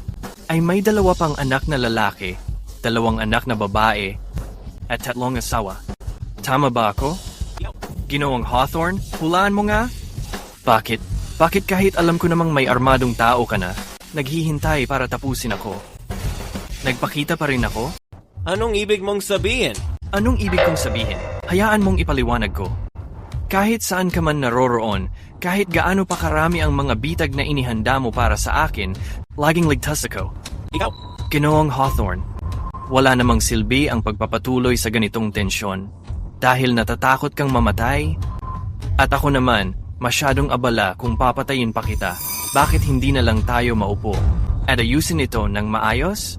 Ay may 2 pang anak na lalaki, 2 anak na babae, at 3 asawa. Tama ba ako? Ginoong Hawthorne, hulaan mo nga? Bakit? Bakit kahit alam ko namang may armadong tao ka na, naghihintay para tapusin ako? Nagpakita pa rin ako? Anong ibig mong sabihin? Anong ibig kong sabihin? Hayaan mong ipaliwanag ko. Kahit saan ka man naroroon, kahit gaano pa karami ang mga bitag na inihanda mo para sa akin, laging ligtas ako. Ikaw? Ginoong Hawthorne, wala namang silbi ang pagpapatuloy sa ganitong tensyon. Dahil natatakot kang mamatay, at ako naman, masyadong abala kung papatayin pa kita. Bakit hindi na lang tayo maupo at ayusin ito ng maayos?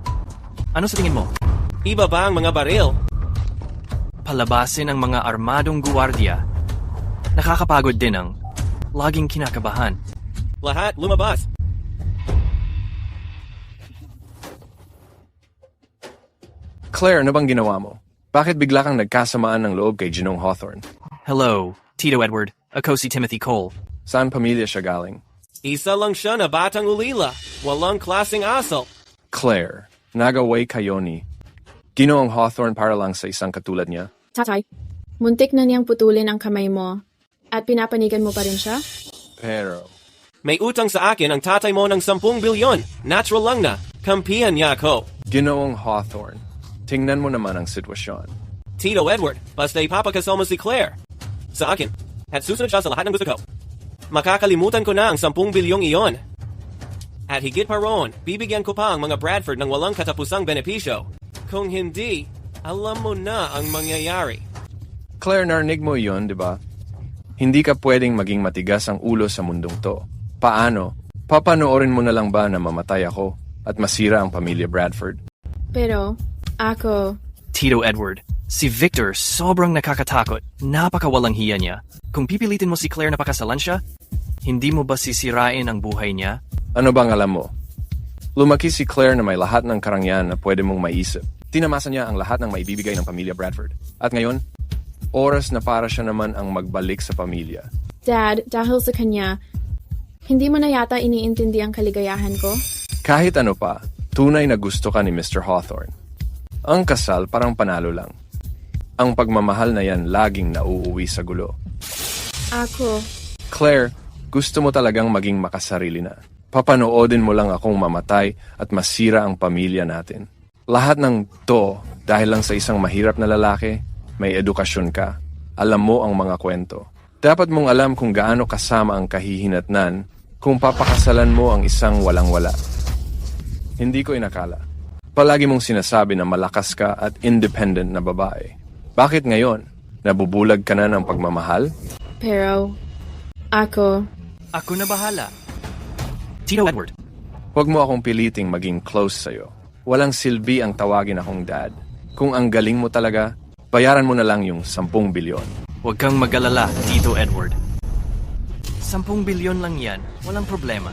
Ano sa tingin mo? Iba ba ang mga baril? Palabasin ang mga armadong guwardiya. Nakakapagod din ang laging kinakabahan. Lahat lumabas. Claire, ano bang ginawa mo? Bakit bigla kang nagkasamaan ng loob kay Ginoong Hawthorne? Hello, Tito Edward. Ako si Timothy Cole. Saan pamilya siya galing? Isa lang siya na batang ulila. Walang klaseng asal. Claire, nagaway kayo ni Ginoong Hawthorne para lang sa isang katulad niya? Tatay, muntik na niyang putulin ang kamay mo. At pinapanigan mo pa rin siya? Pero may utang sa akin ang tatay mo ng 10 bilyon. Natural lang na. Kampihan niya ako. Ginoong Hawthorne, tingnan mo naman ang sitwasyon. Tito Edward, basta ipapakasal mo si Claire sa akin. At susunod siya sa lahat ng gusto ko. Makakalimutan ko na ang 10 bilyong iyon. At higit pa roon, bibigyan ko pa ang mga Bradford ng walang katapusang benepisyo. Kung hindi, alam mo na ang mangyayari. Claire, narinig mo iyon, di ba? Hindi ka pwedeng maging matigas ang ulo sa mundong to. Paano? Papanoorin mo na lang ba na mamatay ako at masira ang pamilya Bradford? Pero, ako... Tito Edward, si Victor sobrang nakakatakot. Napakawalang hiya niya. Kung pipilitin mo si Claire na pakasalan siya, hindi mo ba sisirain ang buhay niya? Ano bang alam mo? Lumaki si Claire na may lahat ng karangyaan na pwede mong maisip. Tinamasa niya ang lahat ng maibibigay ng pamilya Bradford. At ngayon, oras na para siya naman ang magbalik sa pamilya. Dad, dahil sa kanya, hindi mo na yata iniintindi ang kaligayahan ko? Kahit ano pa, tunay na gusto ka ni Mr. Hawthorne. Ang kasal parang panalo lang. Ang pagmamahal na yan laging nauuwi sa gulo. Ako... Claire, gusto mo talagang maging makasarili na. Papanoodin mo lang akong mamatay at masira ang pamilya natin. Lahat ng to dahil lang sa isang mahirap na lalaki, may edukasyon ka. Alam mo ang mga kwento. Dapat mong alam kung gaano kasama ang kahihinatnan kung papakasalan mo ang isang walang-wala. Hindi ko inakala. Palagi mong sinasabi na malakas ka at independent na babae. Bakit ngayon? Nabubulag ka na ng pagmamahal? Pero... Ako... Ako na bahala. Tito Edward. Huwag mo akong piliting maging close sa'yo. Walang silbi ang tawagin akong dad. Kung ang galing mo talaga, bayaran mo na lang yung 10 bilyon. Huwag kang mag-alala, Tito Edward. 10 bilyon lang yan. Walang problema.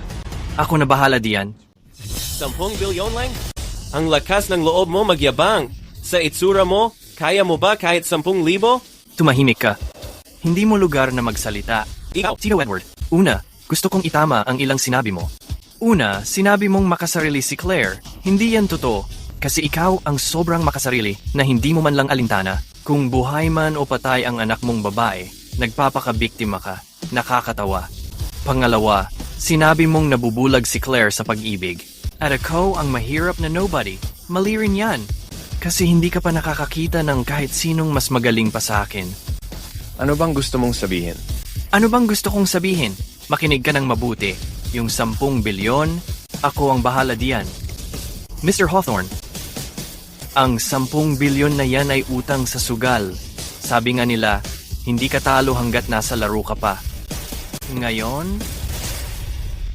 Ako na bahala diyan. 10 bilyon lang? Ang lakas ng loob mo magyabang. Sa itsura mo, kaya mo ba kahit 10,000? Tumahimik ka. Hindi mo lugar na magsalita. Ikaw, Tito Edward, una, gusto kong itama ang ilang sinabi mo. Una, sinabi mong makasarili si Claire. Hindi yan totoo. Kasi ikaw ang sobrang makasarili na hindi mo man lang alintana. Kung buhay man o patay ang anak mong babae, nagpapakabiktima ka. Nakakatawa. Pangalawa, sinabi mong nabubulag si Claire sa pag-ibig. At ako ang mahirap na nobody. Mali rin yan. Kasi hindi ka pa nakakakita ng kahit sinong mas magaling pa sa akin. Ano bang gusto mong sabihin? Ano bang gusto kong sabihin? Makinig ka ng mabuti. Yung 10 bilyon, ako ang bahala diyan. Mr. Hawthorne, ang 10 bilyon na yan ay utang sa sugal. Sabi nga nila, hindi ka talo hanggat nasa laro ka pa. Ngayon,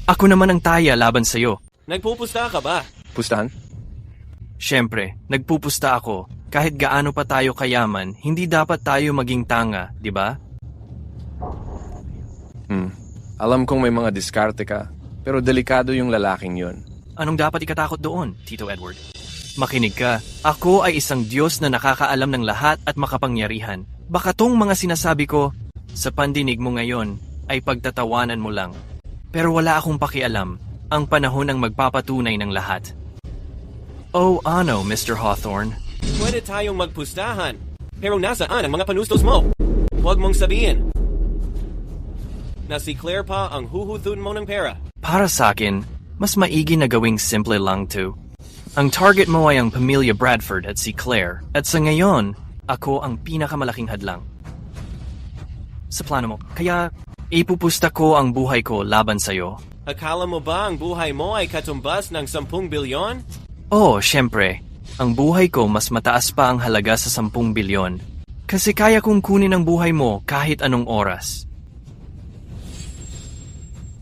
ako naman ang taya laban sa'yo. Nagpupusta ka ba? Pustahan? Siyempre, nagpupusta ako. Kahit gaano pa tayo kayaman, hindi dapat tayo maging tanga, di ba? Alam kong may mga diskarte ka, pero delikado yung lalaking yun. Anong dapat ikatakot doon, Tito Edward? Makinig ka, ako ay isang Diyos na nakakaalam ng lahat at makapangyarihan. Baka tong mga sinasabi ko, sa pandinig mo ngayon, ay pagtatawanan mo lang. Pero wala akong pakialam, ang panahon ang magpapatunay ng lahat. Oh, ano, Mr. Hawthorne? Pwede tayong magpustahan. Pero nasaan ang mga panustos mo? Huwag mong sabihin na si Claire pa ang huhutun mo ng pera. Para sa akin, mas maigi na gawing simple lang to. Ang target mo ay ang pamilya Bradford at si Claire, at sa ngayon, ako ang pinakamalaking hadlang. Sa plano mo, kaya ipupusta ko ang buhay ko laban sa'yo. Akala mo ba ang buhay mo ay katumbas ng 10 bilyon? Oo, syempre. Ang buhay ko mas mataas pa ang halaga sa 10 bilyon. Kasi kaya kong kunin ang buhay mo kahit anong oras.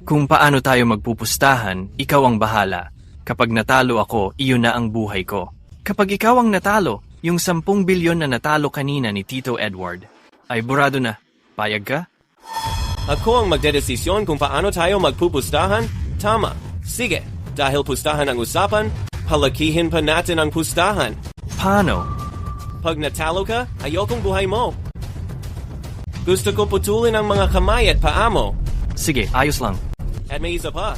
Kung paano tayo magpupustahan, ikaw ang bahala. Kapag natalo ako, iyon na ang buhay ko. Kapag ikaw ang natalo, yung 10 bilyon na natalo kanina ni Tito Edward, ay burado na. Payag ka? Ako ang magdedesisyon kung paano tayo magpupustahan? Tama. Sige, dahil pustahan ang usapan, palakihin pa natin ang pustahan. Paano? Pag natalo ka, ayokong buhay mo. Gusto ko putulin ang mga kamay at paa mo. Sige, ayos lang. At may isa pa.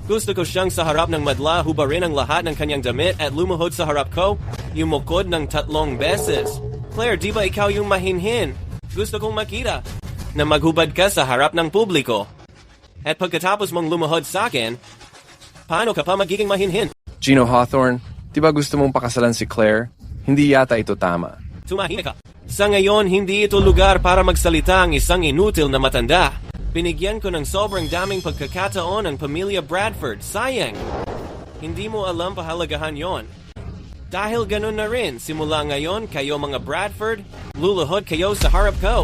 Gusto ko siyang sa harap ng madla hubarin ang lahat ng kanyang damit at lumuhod sa harap ko, yumukod ng 3 beses. Claire, di ba ikaw yung mahinhin? Gusto kong makita na maghubad ka sa harap ng publiko. At pagkatapos mong lumuhod sa akin, paano ka pa magiging mahinhin? Gino Hawthorne, di ba gusto mong pakasalan si Claire? Hindi yata ito tama. Tumahimik ka. Sa ngayon, hindi ito lugar para magsalita ang isang inutil na matanda. Binigyan ko ng sobrang daming pagkakataon ang pamilya Bradford. Sayang! Hindi mo alam pahalagahan yon. Dahil ganun na rin, simula ngayon, kayo mga Bradford, luluhod kayo sa harap ko.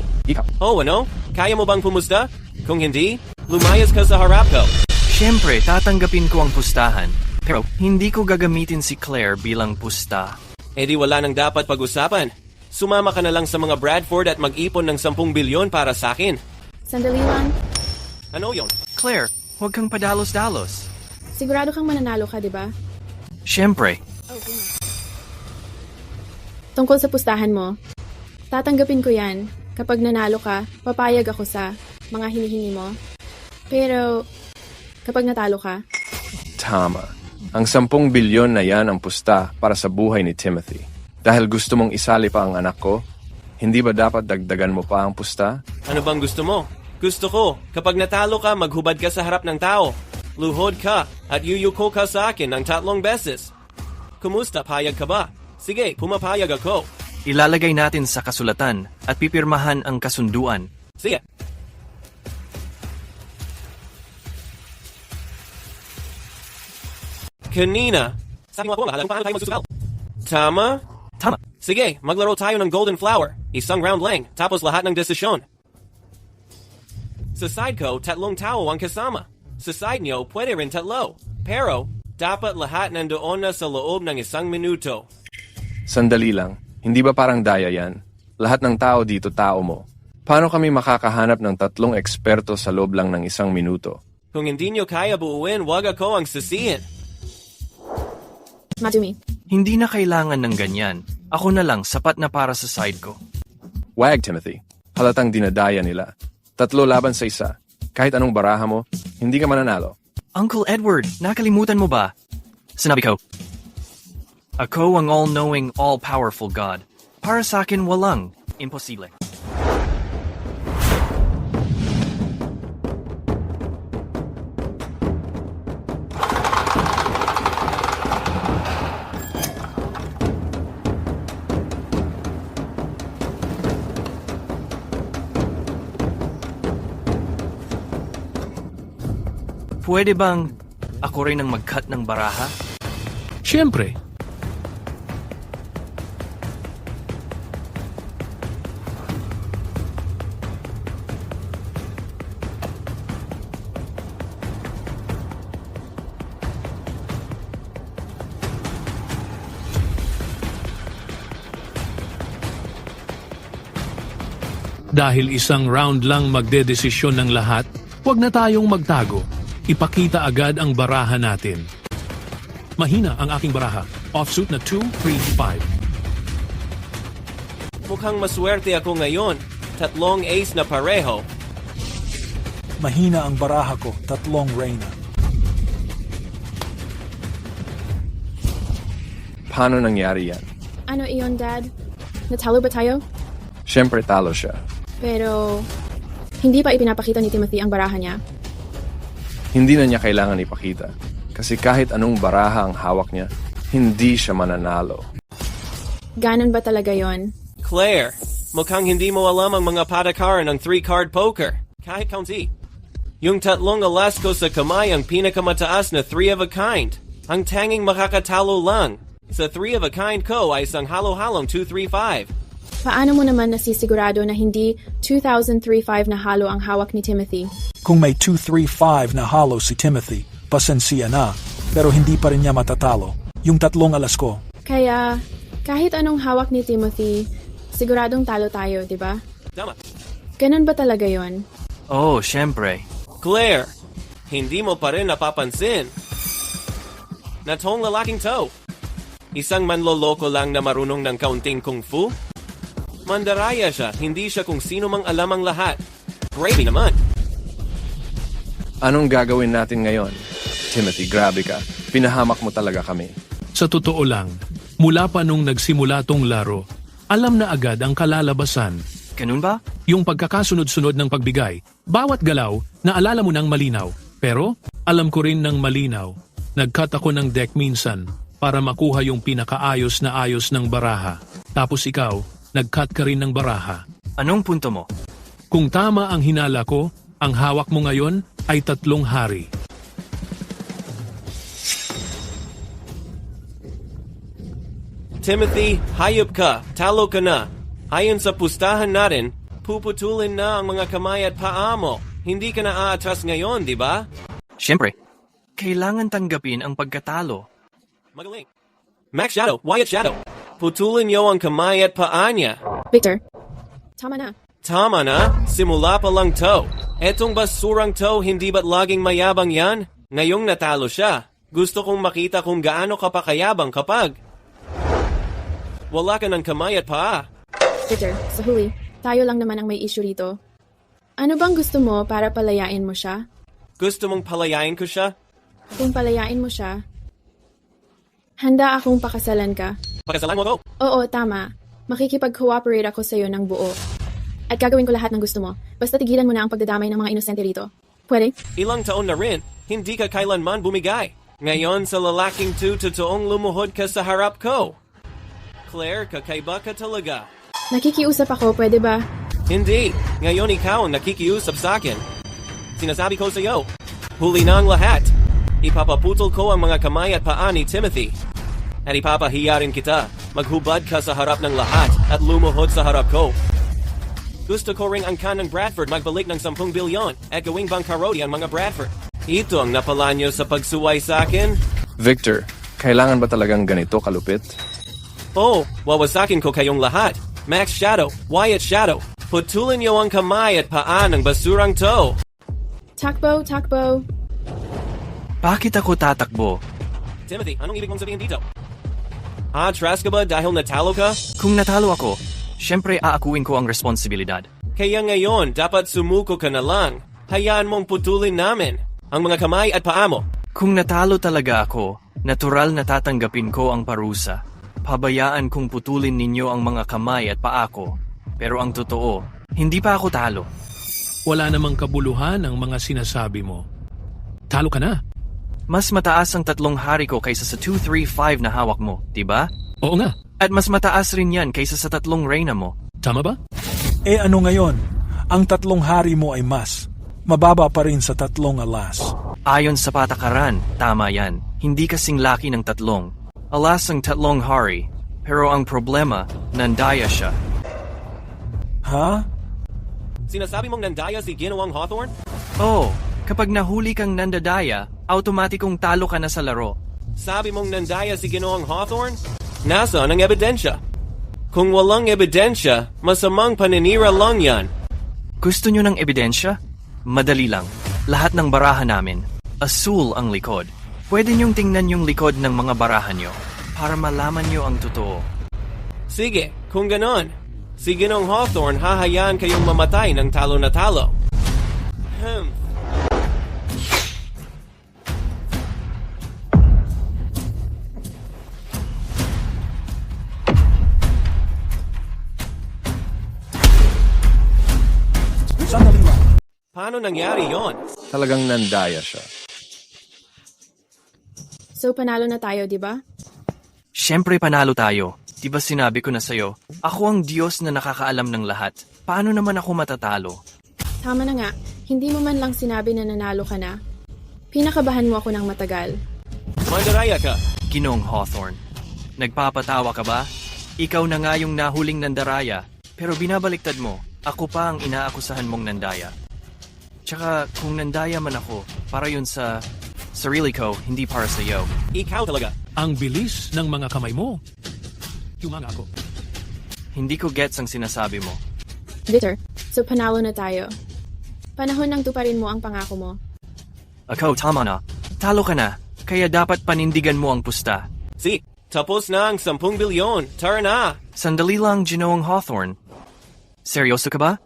Oh, ano? Kaya mo bang pumusta? Kung hindi, lumayas ka sa harap ko. Siyempre, tatanggapin ko ang pustahan. Pero hindi ko gagamitin si Claire bilang pusta. Eh di wala nang dapat pag-usapan. Sumama ka na lang sa mga Bradford at mag-ipon ng 10 bilyon para sa akin. Sandali lang. Ano yon? Claire, huwag kang padalos-dalos. Sigurado kang mananalo ka, di ba? Siyempre, Tungkol sa pustahan mo, tatanggapin ko yan. Kapag nanalo ka, papayag ako sa mga hinihingi mo. Pero, kapag natalo ka, Tama. Ang 10 bilyon na yan ang pusta para sa buhay ni Timothy. Dahil gusto mong isali pa ang anak ko, hindi ba dapat dagdagan mo pa ang pusta? Ano bang gusto mo? Gusto ko, kapag natalo ka, maghubad ka sa harap ng tao. Luhod ka at yuyuko ka sa akin ng 3 beses. Kumusta, payag ka ba? Sige, pumapayag ako. ilalagay natin sa kasulatan at pipirmahan ang kasunduan. Sige. Kanina, sabi mo ako, mahalagang paano tayo magsusugal. Tama? Tama. Sige, maglaro tayo ng Golden Flower. Isang round lang, tapos lahat ng desisyon. Sa side ko, 3 tao ang kasama. Sa side nyo, pwede rin 3. Pero, dapat lahat nandoon na sa loob ng 1 minuto. Sandali lang, hindi ba parang daya yan? Lahat ng tao dito tao mo. Paano kami makakahanap ng 3 eksperto sa loob lang ng 1 minuto? Kung hindi nyo kaya buuin, wag ako ang sisihin. Madumi. Hindi na kailangan ng ganyan. Ako na lang, sapat na para sa side ko. Wag, Timothy. Halatang dinadaya nila. 3 laban sa 1. Kahit anong baraha mo, hindi ka mananalo. Uncle Edward, nakalimutan mo ba? Sinabi ko, ako ang all-knowing, all-powerful God. Para sa akin, walang imposible. Pwede bang ako rin ang mag-cut ng baraha? Siyempre. Dahil isang round lang magdedesisyon ng lahat, huwag na tayong magtago. Ipakita agad ang baraha natin. Mahina ang aking baraha. Offsuit na 2, 3, 5. Mukhang maswerte ako ngayon. 3 ace na pareho. Mahina ang baraha ko. 3 reyna. Paano nangyari yan? Ano iyon, Dad? Natalo ba tayo? Siyempre talo siya. Pero, hindi pa ipinapakita ni Timothy ang baraha niya. Hindi na niya kailangan ipakita. Kasi kahit anong baraha ang hawak niya, hindi siya mananalo. Ganon ba talaga yon? Claire, mukhang hindi mo alam ang mga patakaran ng 3-card poker. Kahit kaunti. Yung 3 alas ko sa kamay ang pinakamataas na 3 of a kind. Ang tanging makakatalo lang. Sa 3 of a kind ko ay isang halo-halong 2-3-5. Paano mo naman nasisigurado na hindi 2003-5 na halo ang hawak ni Timothy? Kung may 2-3-5 na halo si Timothy, pasensiya na, pero hindi pa rin niya matatalo. Yung 3 alas ko. Kaya, kahit anong hawak ni Timothy, siguradong talo tayo, di ba? Tama. Ganon ba talaga yon? Oh, syempre. Claire, hindi mo pa rin napapansin. Na tong lalaking to. Isang manloloko lang na marunong ng kaunting kung fu? Mandaraya siya, hindi siya kung sino mang alam ang lahat. Gravy naman. Anong gagawin natin ngayon? Timothy, grabe ka. Pinahamak mo talaga kami. Sa totoo lang, mula pa nung nagsimula tong laro, alam na agad ang kalalabasan. Ganun ba? Yung pagkakasunod-sunod ng pagbigay, bawat galaw, naalala mo ng malinaw. Pero, alam ko rin ng malinaw. Nag-cut ako ng deck minsan para makuha yung pinakaayos na ayos ng baraha. Tapos ikaw, nag-cut ka rin ng baraha. Anong punto mo? Kung tama ang hinala ko, ang hawak mo ngayon ay 3 hari. Timothy, hayop ka. Talo ka na. Ayon sa pustahan natin, puputulin na ang mga kamay at paa mo. Hindi ka na aatras ngayon, di ba? Siyempre, kailangan tanggapin ang pagkatalo. Magaling. Max Shadow, Wyatt Shadow. Putulin niyo ang kamay at paa niya. Victor, tama na. Tama na, simula pa lang to. Etong basurang to, hindi ba't laging mayabang yan? Ngayong natalo siya. Gusto kong makita kung gaano ka pa kayabang kapag wala ka ng kamay at paa. Victor, sa huli, tayo lang naman ang may issue rito. Ano bang gusto mo para palayain mo siya? Gusto mong palayain ko siya? Kung palayain mo siya, handa akong pakasalan ka. Pakasalan mo ko? Oo, tama. Makikipag-cooperate ako sa'yo ng buo. At gagawin ko lahat ng gusto mo. Basta tigilan mo na ang pagdadamay ng mga inosente rito. Pwede? Ilang taon na rin, hindi ka kailanman bumigay. Ngayon sa lalaking to, totoong lumuhod ka sa harap ko. Claire, kakaiba ka talaga. Nakikiusap ako, pwede ba? Hindi. Ngayon ikaw ang nakikiusap sa akin. Sinasabi ko sa'yo, huli na ang lahat. Ipapaputol ko ang mga kamay at paa ni Timothy. At ipapahiya rin kita. Maghubad ka sa harap ng lahat at lumuhod sa harap ko. Gusto ko ring angkan ng Bradford magbalik ng 10 bilyon at gawing bangkaroti ang mga Bradford. Ito ang napala niyo sa pagsuway sa akin? Victor, kailangan ba talagang ganito kalupit? Oh, wawasakin ko kayong lahat. Max Shadow, Wyatt Shadow. Putulin niyo ang kamay at paa ng basurang to. Takbo, takbo. Bakit ako tatakbo? Timothy, anong ibig mong sabihin dito? Atras ka ba dahil natalo ka? Kung natalo ako, syempre aakuin ko ang responsibilidad. Kaya ngayon, dapat sumuko ka na lang. Hayaan mong putulin namin ang mga kamay at paa mo. Kung natalo talaga ako, natural na tatanggapin ko ang parusa. Pabayaan kong putulin ninyo ang mga kamay at paa ko. Pero ang totoo, hindi pa ako talo. Wala namang kabuluhan ang mga sinasabi mo. Talo ka na. Mas mataas ang 3 hari ko kaysa sa 2-3-5 na hawak mo, diba? Oo nga. At mas mataas rin yan kaysa sa 3 reyna mo. Tama ba? Eh ano ngayon? Ang 3 hari mo ay mas. Mababa pa rin sa 3 alas. Ayon sa patakaran, tama yan. Hindi kasing laki ng 3. Alas ang 3 hari. Pero ang problema, nandaya siya. Ha? Sinasabi mong nandaya si Ginawang Hawthorne? Oh, kapag nahuli kang nandadaya, automatikong talo ka na sa laro. Sabi mong nandaya si Ginawang Hawthorne? Nasaan ang ebidensya? Kung walang ebidensya, masamang paninira lang yan. Gusto nyo ng ebidensya? Madali lang. Lahat ng barahan namin, asul ang likod. Pwede nyong tingnan yung likod ng mga barahan nyo para malaman nyo ang totoo. Sige, kung ganon, si Ginong Hawthorne hahayaan kayong mamatay ng talo na talo. Paano nangyari yon? Talagang nandaya siya. So panalo na tayo, di ba? Siyempre panalo tayo. Di ba sinabi ko na sa'yo, ako ang Diyos na nakakaalam ng lahat. Paano naman ako matatalo? Tama na nga, hindi mo man lang sinabi na nanalo ka na. Pinakabahan mo ako ng matagal. Mandaraya ka. Ginong Hawthorne, nagpapatawa ka ba? Ikaw na nga yung nahuling nandaraya, pero binabaliktad mo, ako pa ang inaakusahan mong nandaya. Tsaka kung nandaya man ako, para yun sa sarili ko, hindi para sa iyo. Ikaw talaga. Ang bilis ng mga kamay mo. Humanga ako. Hindi ko gets ang sinasabi mo. Victor, so panalo na tayo. Panahon nang tuparin mo ang pangako mo. Ako, tama na. Talo ka na, kaya dapat panindigan mo ang pusta. Si, tapos na ang 10 bilyon. Tara na. Sandali lang, Ginoong Hawthorne. Seryoso ka ba?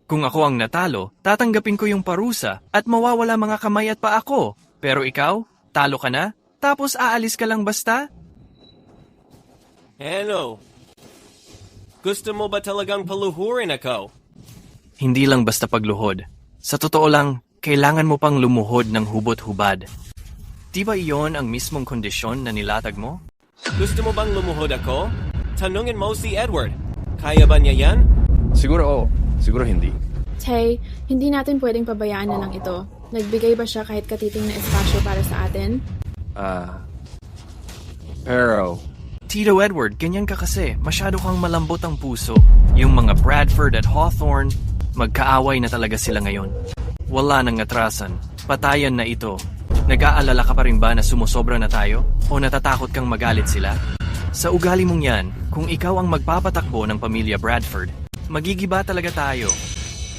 Kung ako ang natalo, tatanggapin ko yung parusa at mawawala mga kamay at paa ko. Pero ikaw, talo ka na, tapos aalis ka lang basta? Ano? Gusto mo ba talagang paluhurin ako? Hindi lang basta pagluhod. Sa totoo lang, kailangan mo pang lumuhod ng hubot-hubad. Di ba iyon ang mismong kondisyon na nilatag mo? Gusto mo bang lumuhod ako? Tanungin mo si Edward. Kaya ba niya yan? Siguro oo, siguro hindi. Tay, hindi natin pwedeng pabayaan na lang ito. Nagbigay ba siya kahit katiting na espasyo para sa atin? Pero... Tito Edward, ganyan ka kasi. Masyado kang malambot ang puso. Yung mga Bradford at Hawthorne, magkaaway na talaga sila ngayon. Wala nang atrasan. Patayan na ito. Nag-aalala ka pa rin ba na sumusobra na tayo? O natatakot kang magalit sila? Sa ugali mong yan, kung ikaw ang magpapatakbo ng pamilya Bradford, magigiba talaga tayo.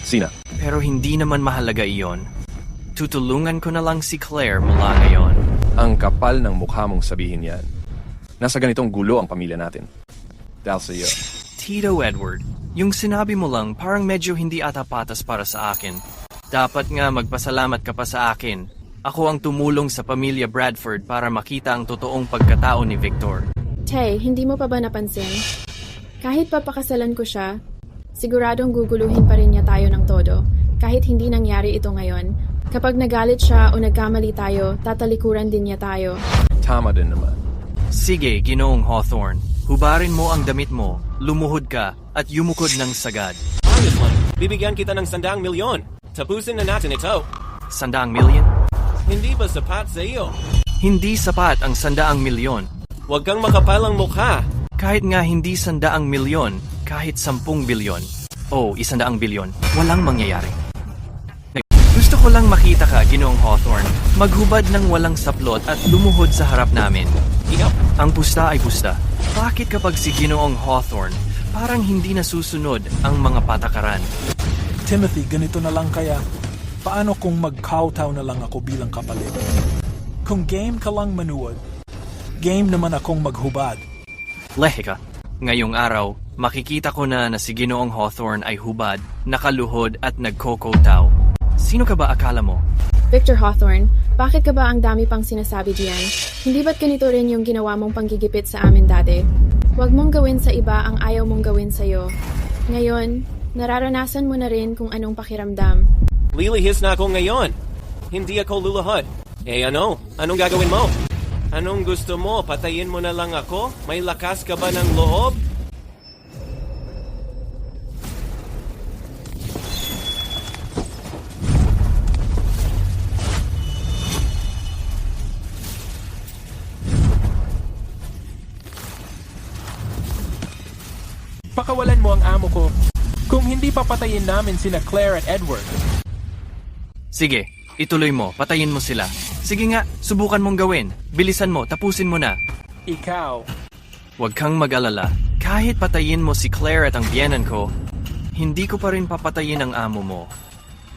Sina? Pero hindi naman mahalaga iyon. Tutulungan ko na lang si Claire mula ngayon. Ang kapal ng mukha mong sabihin yan. Nasa ganitong gulo ang pamilya natin. Dahil sa iyo. Tito Edward, yung sinabi mo lang parang medyo hindi ata patas para sa akin. Dapat nga magpasalamat ka pa sa akin. Ako ang tumulong sa pamilya Bradford para makita ang totoong pagkatao ni Victor. Tay, hindi mo pa ba napansin? Kahit papakasalan ko siya, siguradong guguluhin pa rin niya tayo ng todo. Kahit hindi nangyari ito ngayon. Kapag nagalit siya o nagkamali tayo, tatalikuran din niya tayo. Tama din naman. Sige, Ginoong Hawthorne. Hubarin mo ang damit mo, lumuhod ka, at yumukod ng sagad. Ayos lang. Bibigyan kita ng 100 milyon. Tapusin na natin ito. 100 milyon? Hindi ba sapat sa iyo? Hindi sapat ang 100 milyon. Huwag kang makapalang mukha. Kahit nga hindi 100 milyon, kahit 10 bilyon. O 100 bilyon, walang mangyayari. Gusto ko lang makita ka, Ginoong Hawthorne. Maghubad ng walang saplot at lumuhod sa harap namin. Ikaw? Ang pusta ay pusta. Bakit kapag si Ginoong Hawthorne, parang hindi nasusunod ang mga patakaran? Timothy, ganito na lang kaya. Paano kung mag-kowtow na lang ako bilang kapalit? Kung game ka lang manuod, game naman akong maghubad. Lehe ka. Ngayong araw, makikita ko na si Ginoong Hawthorne ay hubad, nakaluhod at nagkokotaw. Sino ka ba akala mo? Victor Hawthorne, bakit ka ba ang dami pang sinasabi diyan? Hindi ba't ganito rin yung ginawa mong panggigipit sa amin dati? Huwag mong gawin sa iba ang ayaw mong gawin sa'yo. Ngayon, nararanasan mo na rin kung anong pakiramdam. Lilihis na ako ngayon. Hindi ako luluhod. Eh ano? Anong gagawin mo? Anong gusto mo? Patayin mo na lang ako? May lakas ka ba ng loob? Pakawalan mo ang amo ko. Kung hindi papatayin namin sina Claire at Edward. Sige, ituloy mo, patayin mo sila. Sige nga, subukan mong gawin. Bilisan mo, tapusin mo na. Ikaw. Huwag kang mag-alala. Kahit patayin mo si Claire at ang biyenan ko, hindi ko pa rin papatayin ang amo mo.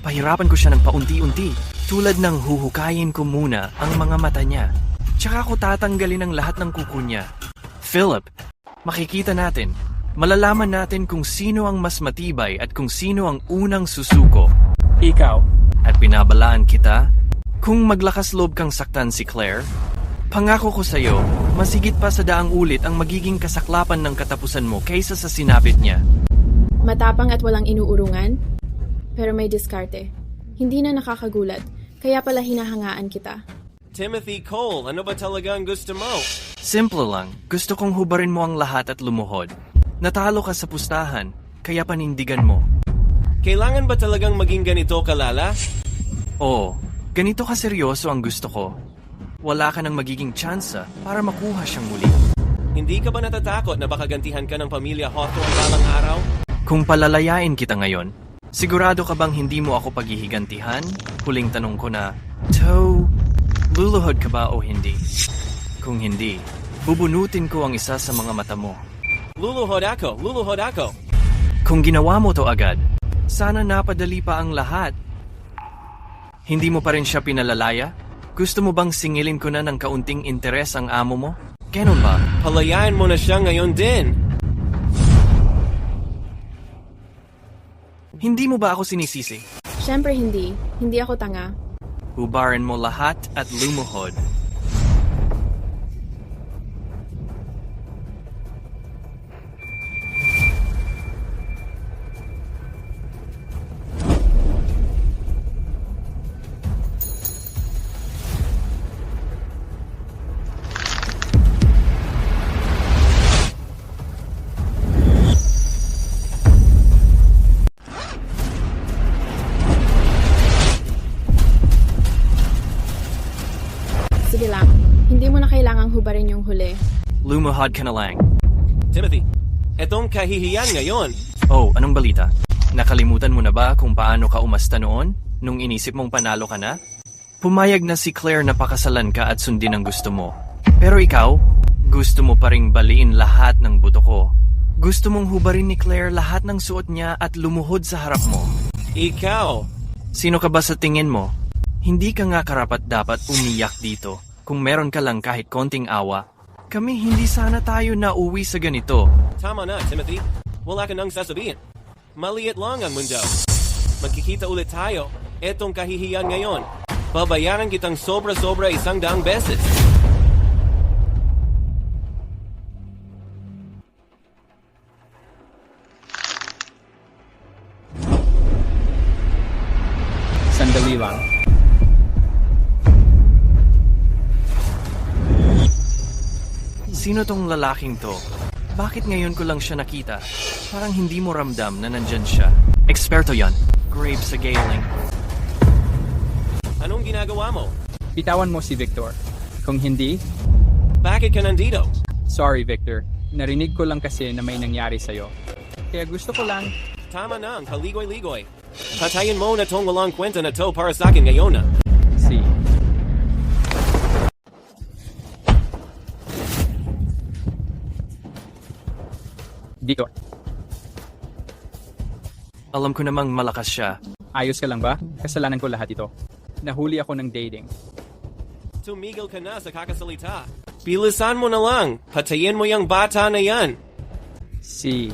Pahirapan ko siya ng paunti-unti, tulad ng huhukayin ko muna ang mga mata niya. Tsaka ko tatanggalin ang lahat ng kuko niya. Philip, makikita natin. Malalaman natin kung sino ang mas matibay at kung sino ang unang susuko. Ikaw. At pinabalaan kita, kung maglakas loob kang saktan si Claire, pangako ko sa'yo, masigit pa sa daang ulit ang magiging kasaklapan ng katapusan mo kaysa sa sinapit niya. Matapang at walang inuurungan, pero may diskarte. Hindi na nakakagulat, kaya pala hinahangaan kita. Timothy Cole, ano ba talaga ang gusto mo? Simple lang, gusto kong hubarin mo ang lahat at lumuhod. Natalo ka sa pustahan, kaya panindigan mo. Kailangan ba talagang maging ganito kalala? Oo, ganito ka seryoso ang gusto ko. Wala ka nang magiging tsansa para makuha siyang muli. Hindi ka ba natatakot na baka gantihan ka ng pamilya Hawthorne balang araw? Kung palalayain kita ngayon, sigurado ka bang hindi mo ako paghihigantihan? Huling tanong ko na, luluhod ka ba o hindi? Kung hindi, bubunutin ko ang isa sa mga mata mo. Luluhod ako. Kung ginawa mo to agad, sana napadali pa ang lahat. Hindi mo pa rin siya pinalalaya? Gusto mo bang singilin ko na ng kaunting interes ang amo mo? Ganon ba? Palayain mo na siya ngayon din. Hindi mo ba ako sinisisi? Siyempre hindi. Hindi ako tanga. Hubarin mo lahat at lumuhod. lumipad ka na lang. Timothy, etong kahihiyan ngayon. Oh, anong balita? Nakalimutan mo na ba kung paano ka umasta noon nung inisip mong panalo ka na? Pumayag na si Claire na pakasalan ka at sundin ang gusto mo. Pero ikaw, gusto mo pa ring baliin lahat ng buto ko. Gusto mong hubarin ni Claire lahat ng suot niya at lumuhod sa harap mo. Ikaw! Sino ka ba sa tingin mo? Hindi ka nga karapat-dapat umiyak dito. Kung meron ka lang kahit konting awa, kami hindi sana tayo nauwi sa ganito. Tama na, Timothy. Wala ka nang sasabihin. Maliit lang ang mundo. Magkikita ulit tayo. Etong kahihiyan ngayon. Babayaran kitang sobra-sobra 100 beses. Sandali lang. Sino tong lalaking to? Bakit ngayon ko lang siya nakita? Parang hindi mo ramdam na nandyan siya. Eksperto yan. Grave sa Gailing. Anong ginagawa mo? Bitawan mo si Victor. Kung hindi... Bakit ka nandito? Sorry, Victor. Narinig ko lang kasi na may nangyari sa'yo. Kaya gusto ko lang... Tama na ang kaligoy-ligoy. Patayin mo na tong walang kwenta na to para sa akin ngayon na. Si... Victor. Alam ko namang malakas siya. Ayos ka lang ba? Kasalanan ko lahat ito. Nahuli ako ng dating. Tumigil ka na sa kakasalita. Bilisan mo na lang. Patayin mo yung bata na yan. Si...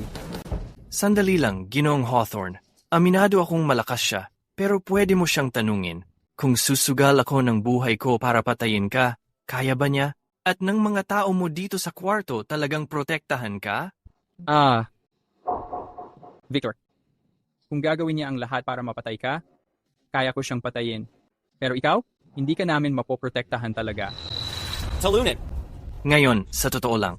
Sandali lang, Ginoong Hawthorne. Aminado akong malakas siya, pero pwede mo siyang tanungin. Kung susugal ako ng buhay ko para patayin ka, kaya ba niya? At ng mga tao mo dito sa kwarto talagang protektahan ka? Victor. Kung gagawin niya ang lahat para mapatay ka, kaya ko siyang patayin. Pero ikaw, hindi ka namin mapoprotektahan talaga. Talunin! Ngayon, sa totoo lang,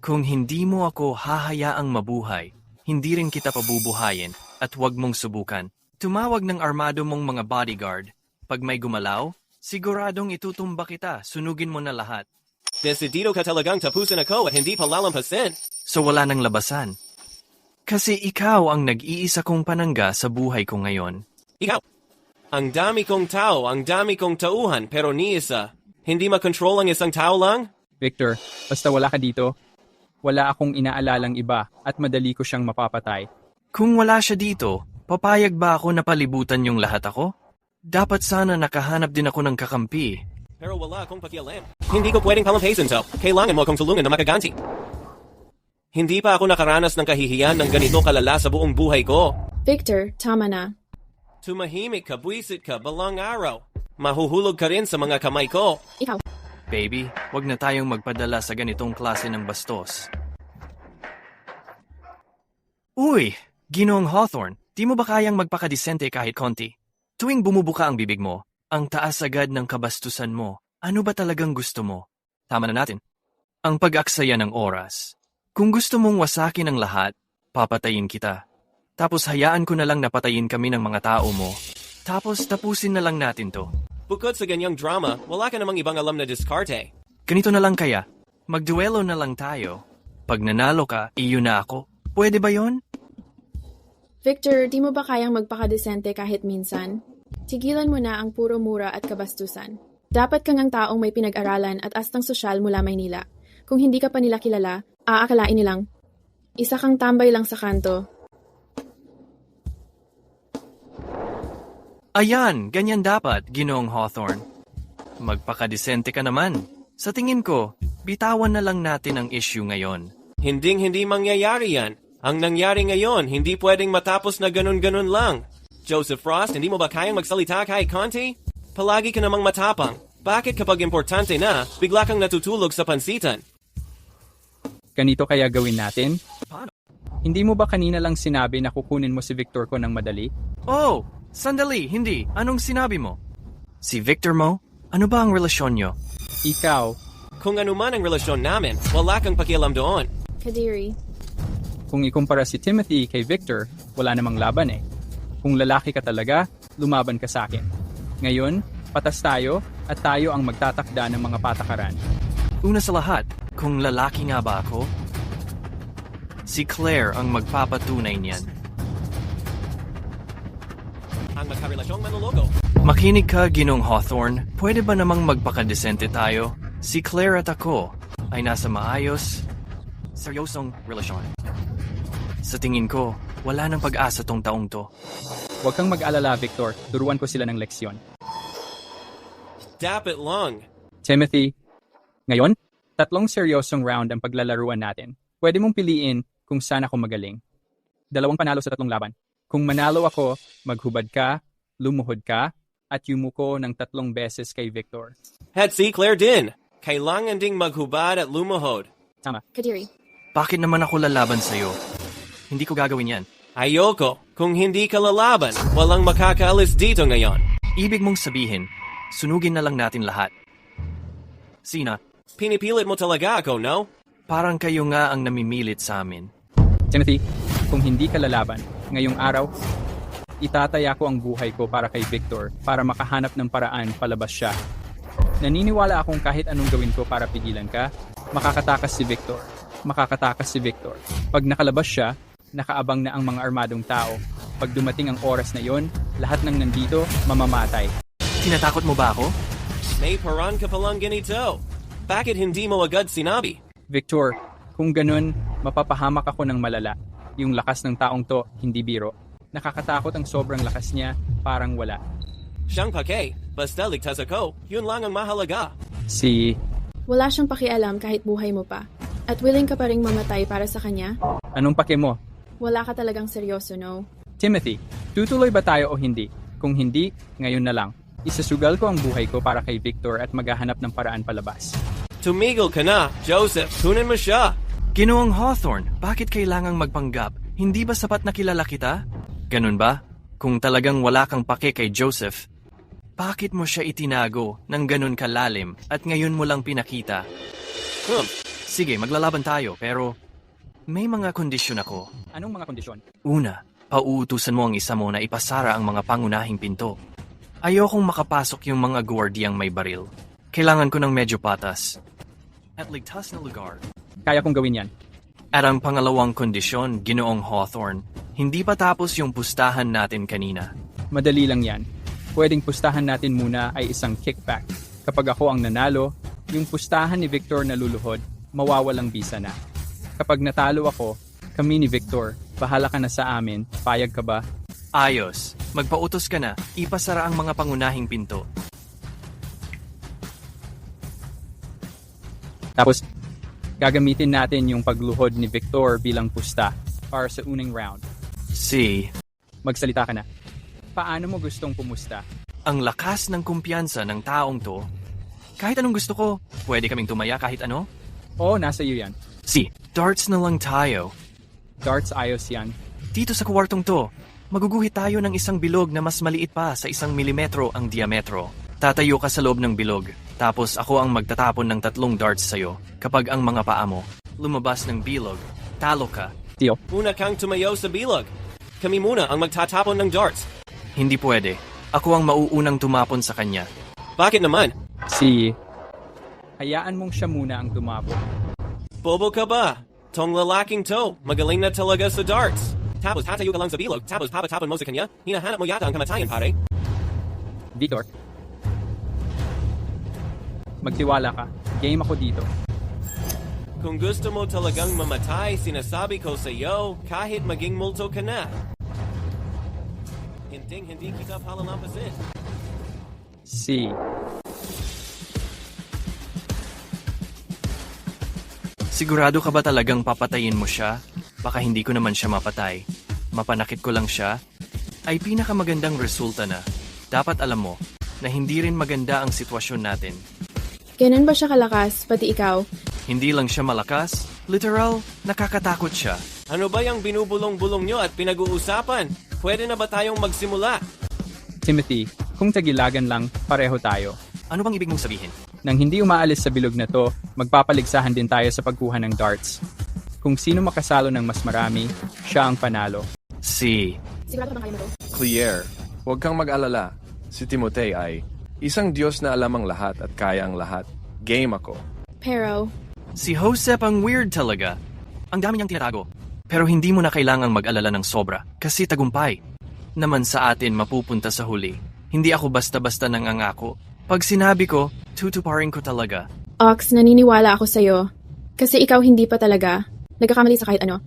kung hindi mo ako hahayaang mabuhay, hindi rin kita pabubuhayin at huwag mong subukan. Tumawag ng armado mong mga bodyguard. Pag may gumalaw, siguradong itutumba kita, sunugin mo na lahat. Desidido ka talagang tapusin ako at hindi palalampasin. So wala nang labasan. Kasi ikaw ang nag-iisa kong panangga sa buhay ko ngayon. Ikaw! Ang dami kong tao, ang dami kong tauhan, pero ni isa. Hindi makontrol ang isang tao lang? Victor, basta wala ka dito, wala akong inaalalang iba at madali ko siyang mapapatay. Kung wala siya dito, papayag ba ako na palibutan yung lahat ako? Dapat sana nakahanap din ako ng kakampi. Pero wala akong pakialam. Hindi ko pwedeng palampasin to. Kailangan mo akong tulungan na makaganti. Hindi pa ako nakaranas ng kahihiyan ng ganito kalala sa buong buhay ko. Victor, tama na. Tumahimik ka, buwisit ka, balang araw. Mahuhulog ka rin sa mga kamay ko. Ikaw. Baby, wag na tayong magpadala sa ganitong klase ng bastos. Uy, Ginoong Hawthorne, di mo ba kayang magpakadisente kahit konti? Tuwing bumubuka ang bibig mo, ang taas agad ng kabastusan mo. Ano ba talagang gusto mo? Tama na natin. Ang pag-aksaya ng oras. Kung gusto mong wasakin ang lahat, papatayin kita. Tapos hayaan ko na lang napatayin kami ng mga tao mo. Tapos tapusin na lang natin to. Bukod sa ganyang drama, wala ka namang ibang alam na diskarte. Ganito na lang kaya. Magduelo na lang tayo. Pag nanalo ka, iyo na ako. Pwede ba yon? Victor, di mo ba kayang magpakadesente kahit minsan? Tigilan mo na ang puro mura at kabastusan. Dapat kang ang taong may pinag-aralan at astang sosyal mula Maynila. Kung hindi ka pa nila kilala, aakalain nilang isa kang tambay lang sa kanto. Ayan, ganyan dapat, Ginoong Hawthorne. Magpakadesente ka naman. Sa tingin ko, bitawan na lang natin ang issue ngayon. Hinding-hindi mangyayari yan. Ang nangyari ngayon, hindi pwedeng matapos na ganun-ganun lang. Joseph Frost, hindi mo ba kayang magsalita kahit konti? Palagi ka namang matapang. Bakit kapag importante na, bigla kang natutulog sa pansitan? Ganito kaya gawin natin? Paano? Hindi mo ba kanina lang sinabi na kukunin mo si Victor ko ng madali? Oh, sandali, hindi. Anong sinabi mo? Si Victor mo? Ano ba ang relasyon nyo? Ikaw. Kung ano man ang relasyon namin, wala kang pakialam doon. Kadiri. Kung ikumpara si Timothy kay Victor, wala namang laban eh. Kung lalaki ka talaga, lumaban ka sa akin. Ngayon, patas tayo at tayo ang magtatakda ng mga patakaran. Una sa lahat, Kung lalaki nga ba ako? Si Claire ang magpapatunay niyan. Ang magkarelasyong manlologo. Makinig ka, Ginong Hawthorne. Pwede ba namang magpakadesente tayo? Si Claire at ako ay nasa maayos, seryosong relasyon. Sa tingin ko, wala nang pag-asa tong taong to. Huwag kang mag-alala, Victor. Turuan ko sila ng leksyon. Dapat lang. Timothy, ngayon, 3 seryosong round ang paglalaruan natin. Pwede mong piliin kung saan ako magaling. 2 panalo sa 3 laban. Kung manalo ako, maghubad ka, lumuhod ka, at yumuko ng 3 beses kay Victor. At si Claire din. Kailangan ding maghubad at lumuhod. Tama. Kadiri. Bakit naman ako lalaban sa'yo? Hindi ko gagawin yan. Ayoko. Kung hindi ka lalaban, walang makakaalis dito ngayon. Ibig mong sabihin, sunugin na lang natin lahat. Sina? Pinipilit mo talaga ako, no? Parang kayo nga ang namimilit sa amin. Timothy, kung hindi ka lalaban, ngayong araw, itataya ko ang buhay ko para kay Victor para makahanap ng paraan palabas siya. Naniniwala akong kahit anong gawin ko para pigilan ka, makakatakas si Victor. Makakatakas si Victor. Pag nakalabas siya, nakaabang na ang mga armadong tao. Pag dumating ang oras na yon, lahat ng nandito mamamatay. Tinatakot mo ba ako? May paraan ka palang ganito. Bakit hindi mo agad sinabi? Victor, kung ganun, mapapahamak ako ng malala. Yung lakas ng taong to, hindi biro. Nakakatakot ang sobrang lakas niya, parang wala. Siyang pake, basta ligtas ako, yun lang ang mahalaga. Wala siyang pakialam kahit buhay mo pa. At willing ka pa ring mamatay para sa kanya? Anong pake mo? Wala ka talagang seryoso, no? Timothy, tutuloy ba tayo o hindi? Kung hindi, ngayon na lang. Isasugal ko ang buhay ko para kay Victor at maghahanap ng paraan palabas. Tumigil ka na, Joseph. Kunin mo siya. Ginoong Hawthorne, bakit kailangang magpanggap? Hindi ba sapat na kilala kita? Ganun ba? Kung talagang wala kang pake kay Joseph, bakit mo siya itinago ng ganun kalalim at ngayon mo lang pinakita? Sige, maglalaban tayo, pero may mga kondisyon ako. Anong mga kondisyon? Una, pauutusan mo ang isa mo na ipasara ang mga pangunahing pinto. Ayokong makapasok yung mga guwardiyang may baril. Kailangan ko ng medyo patas. At ligtas na lugar. Kaya kong gawin yan. At ang pangalawang kondisyon, Ginoong Hawthorne, hindi pa tapos yung pustahan natin kanina. Madali lang yan. Pwedeng pustahan natin muna ay isang kickback. Kapag ako ang nanalo, yung pustahan ni Victor na luluhod, mawawalang bisa na. Kapag natalo ako, kami ni Victor, bahala ka na sa amin, payag ka ba? Ayos. Magpautos ka na, ipasara ang mga pangunahing pinto. Tapos, gagamitin natin yung pagluhod ni Victor bilang pusta para sa unang round. Magsalita ka na. Paano mo gustong pumusta? Ang lakas ng kumpiyansa ng taong to. Kahit anong gusto ko, pwede kaming tumaya kahit ano? Oo, nasa iyo yan. Darts na lang tayo. Darts ayos yan. Dito sa kwartong to, maguguhit tayo ng isang bilog na mas maliit pa sa 1 milimetro ang diametro. Tatayo ka sa loob ng bilog, tapos ako ang magtatapon ng 3 darts sa'yo. Kapag ang mga paa mo lumabas ng bilog, talo ka. Tio. Una kang tumayo sa bilog. Kami muna ang magtatapon ng darts. Hindi pwede. Ako ang mauunang tumapon sa kanya. Bakit naman? Hayaan mong siya muna ang tumapon. Bobo ka ba? Tong lalaking to, magaling na talaga sa darts. Tapos tatayo ka lang sa bilog, tapos papatapon mo sa kanya, hinahanap mo yata ang kamatayan, pare. Victor, magtiwala ka. Game ako dito. Kung gusto mo talagang mamatay, sinasabi ko sa iyo, kahit maging multo ka na. Hindi kita palalampasin. Sigurado ka ba talagang papatayin mo siya? Baka hindi ko naman siya mapatay. Mapanakit ko lang siya. Ay pinakamagandang resulta na. Dapat alam mo na hindi rin maganda ang sitwasyon natin. Ganun ba siya kalakas, pati ikaw? Hindi lang siya malakas, literal, nakakatakot siya. Ano ba yung binubulong-bulong nyo at pinag-uusapan? Pwede na ba tayong magsimula? Timothy, kung tagilagan lang, pareho tayo. Ano bang ibig mong sabihin? Nang hindi umaalis sa bilog na to, magpapaligsahan din tayo sa pagkuha ng darts. Kung sino makasalo ng mas marami, siya ang panalo. Sigurado ba kayo mo to? Claire, huwag kang mag-alala. Si Timothy ay isang Diyos na alam ang lahat at kaya ang lahat. Game ako. Pero, Si Josep ang weird talaga. Ang dami niyang tinatago. Pero hindi mo na kailangang mag-alala ng sobra kasi tagumpay. Naman sa atin mapupunta sa huli. Hindi ako basta-basta nangangako. Pag sinabi ko, tutuparin ko talaga. Ox, naniniwala ako sa'yo. Kasi ikaw hindi pa talaga. Nagkakamali sa kahit ano.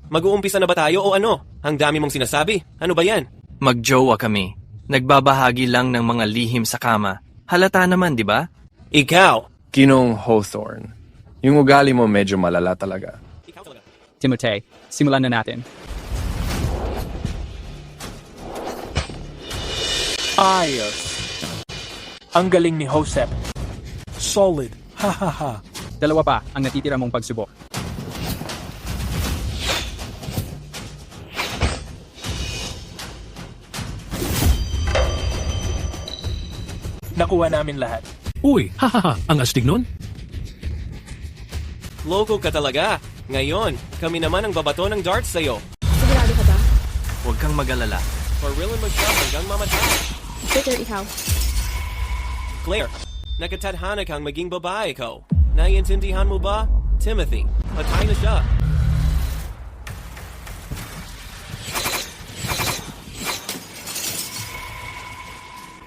Mag-uumpisa na ba tayo o ano? Ang dami mong sinasabi. Ano ba yan? Magjowa kami. Nagbabahagi lang ng mga lihim sa kama. Halata naman, di ba? Ikaw! Ginong Hawthorne, yung ugali mo medyo malala talaga. Timothy, simulan na natin. Ayos. Ang galing ni Josep. Solid. Ha ha ha. Dalawa pa ang natitira mong pagsubok. Nakuha namin lahat. Uy, hahaha, ang astig nun? Loko ka talaga. Ngayon, kami naman ang babato ng darts sa'yo. Sigurado ka ba? Huwag kang mag-alala. Parilin mo siya hanggang mamatay. Victor, ikaw. Claire, nakatadhana kang maging babae ko. Naiintindihan mo ba? Timothy, patay na siya.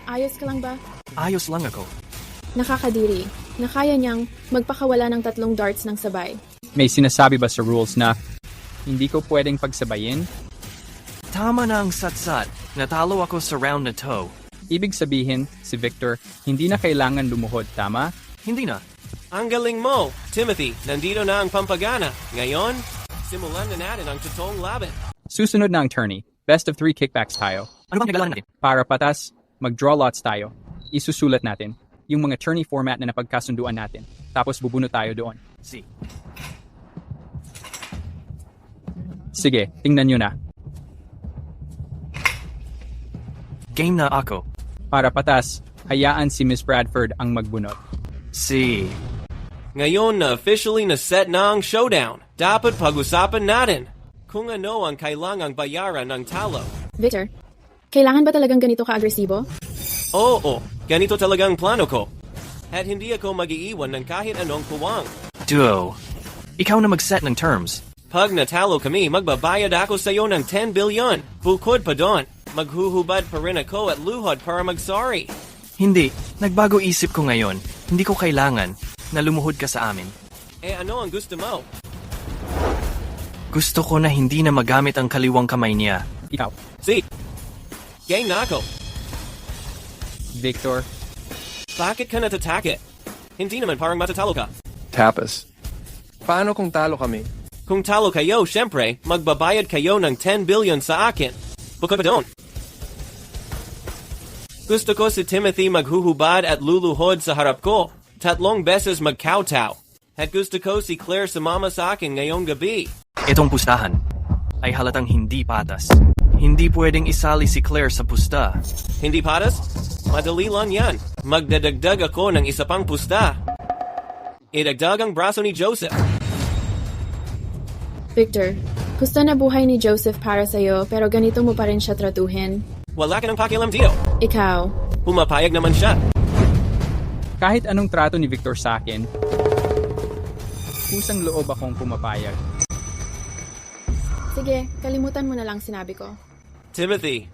Ayos ka lang ba? Ayos lang ako. Nakakadiri. Na kaya niyang magpakawala ng 3 darts ng sabay. May sinasabi ba sa rules na hindi ko pwedeng pagsabayin? Tama na ang satsat. Natalo ako sa round na to. Ibig sabihin, si Victor, hindi na kailangan lumuhod, tama? Hindi na. Ang galing mo, Timothy. Nandito na ang pampagana. Ngayon, simulan na natin ang totoong laban. Susunod na ang tourney. Best of 3 kickbacks tayo. Ano bang nagalaman natin? Para patas, mag-draw lots tayo. Isusulat natin yung mga tourney format na napagkasunduan natin. Tapos bubunot tayo doon. Sige, tingnan nyo na. Game na ako. Para patas, hayaan si Miss Bradford ang magbunot. Ngayon na officially na set na ang showdown. Dapat pag-usapan natin kung ano ang kailangang bayaran ng talo. Victor, kailangan ba talagang ganito ka-agresibo? Oo, ganito talagang plano ko. At hindi ako mag-iiwan ng kahit anong puwang. Duo, ikaw na mag-set ng terms. Pag natalo kami, magbabayad ako sa iyo ng 10 billion. Bukod pa doon, maghuhubad pa rin ako at luhod para mag-sorry. Hindi, nagbago isip ko ngayon. Hindi ko kailangan na lumuhod ka sa amin. Eh ano ang gusto mo? Gusto ko na hindi na magamit ang kaliwang kamay niya. Ikaw. Game na ako. Victor. Bakit ka natatakit? Hindi naman parang matatalo ka. Tapas. Paano kung talo kami? Kung talo kayo, syempre, magbabayad kayo ng 10 billion sa akin. Bukod pa doon. Gusto ko si Timothy maghuhubad at luluhod sa harap ko. 3 beses magkowtow. At gusto ko si Claire sumama sa akin ngayong gabi. Itong pustahan ay halatang hindi patas. Hindi pwedeng isali si Claire sa pusta. Hindi patas? Madali lang yan. Magdadagdag ako ng isa pang pusta. Idagdag ang braso ni Joseph. Victor, gusto na buhay ni Joseph para sa'yo pero ganito mo pa rin siya tratuhin. Wala ka ng pakialam dito. Ikaw. Pumapayag naman siya. Kahit anong trato ni Victor sa akin, kusang loob akong pumapayag. Sige, kalimutan mo na lang sinabi ko. Timothy,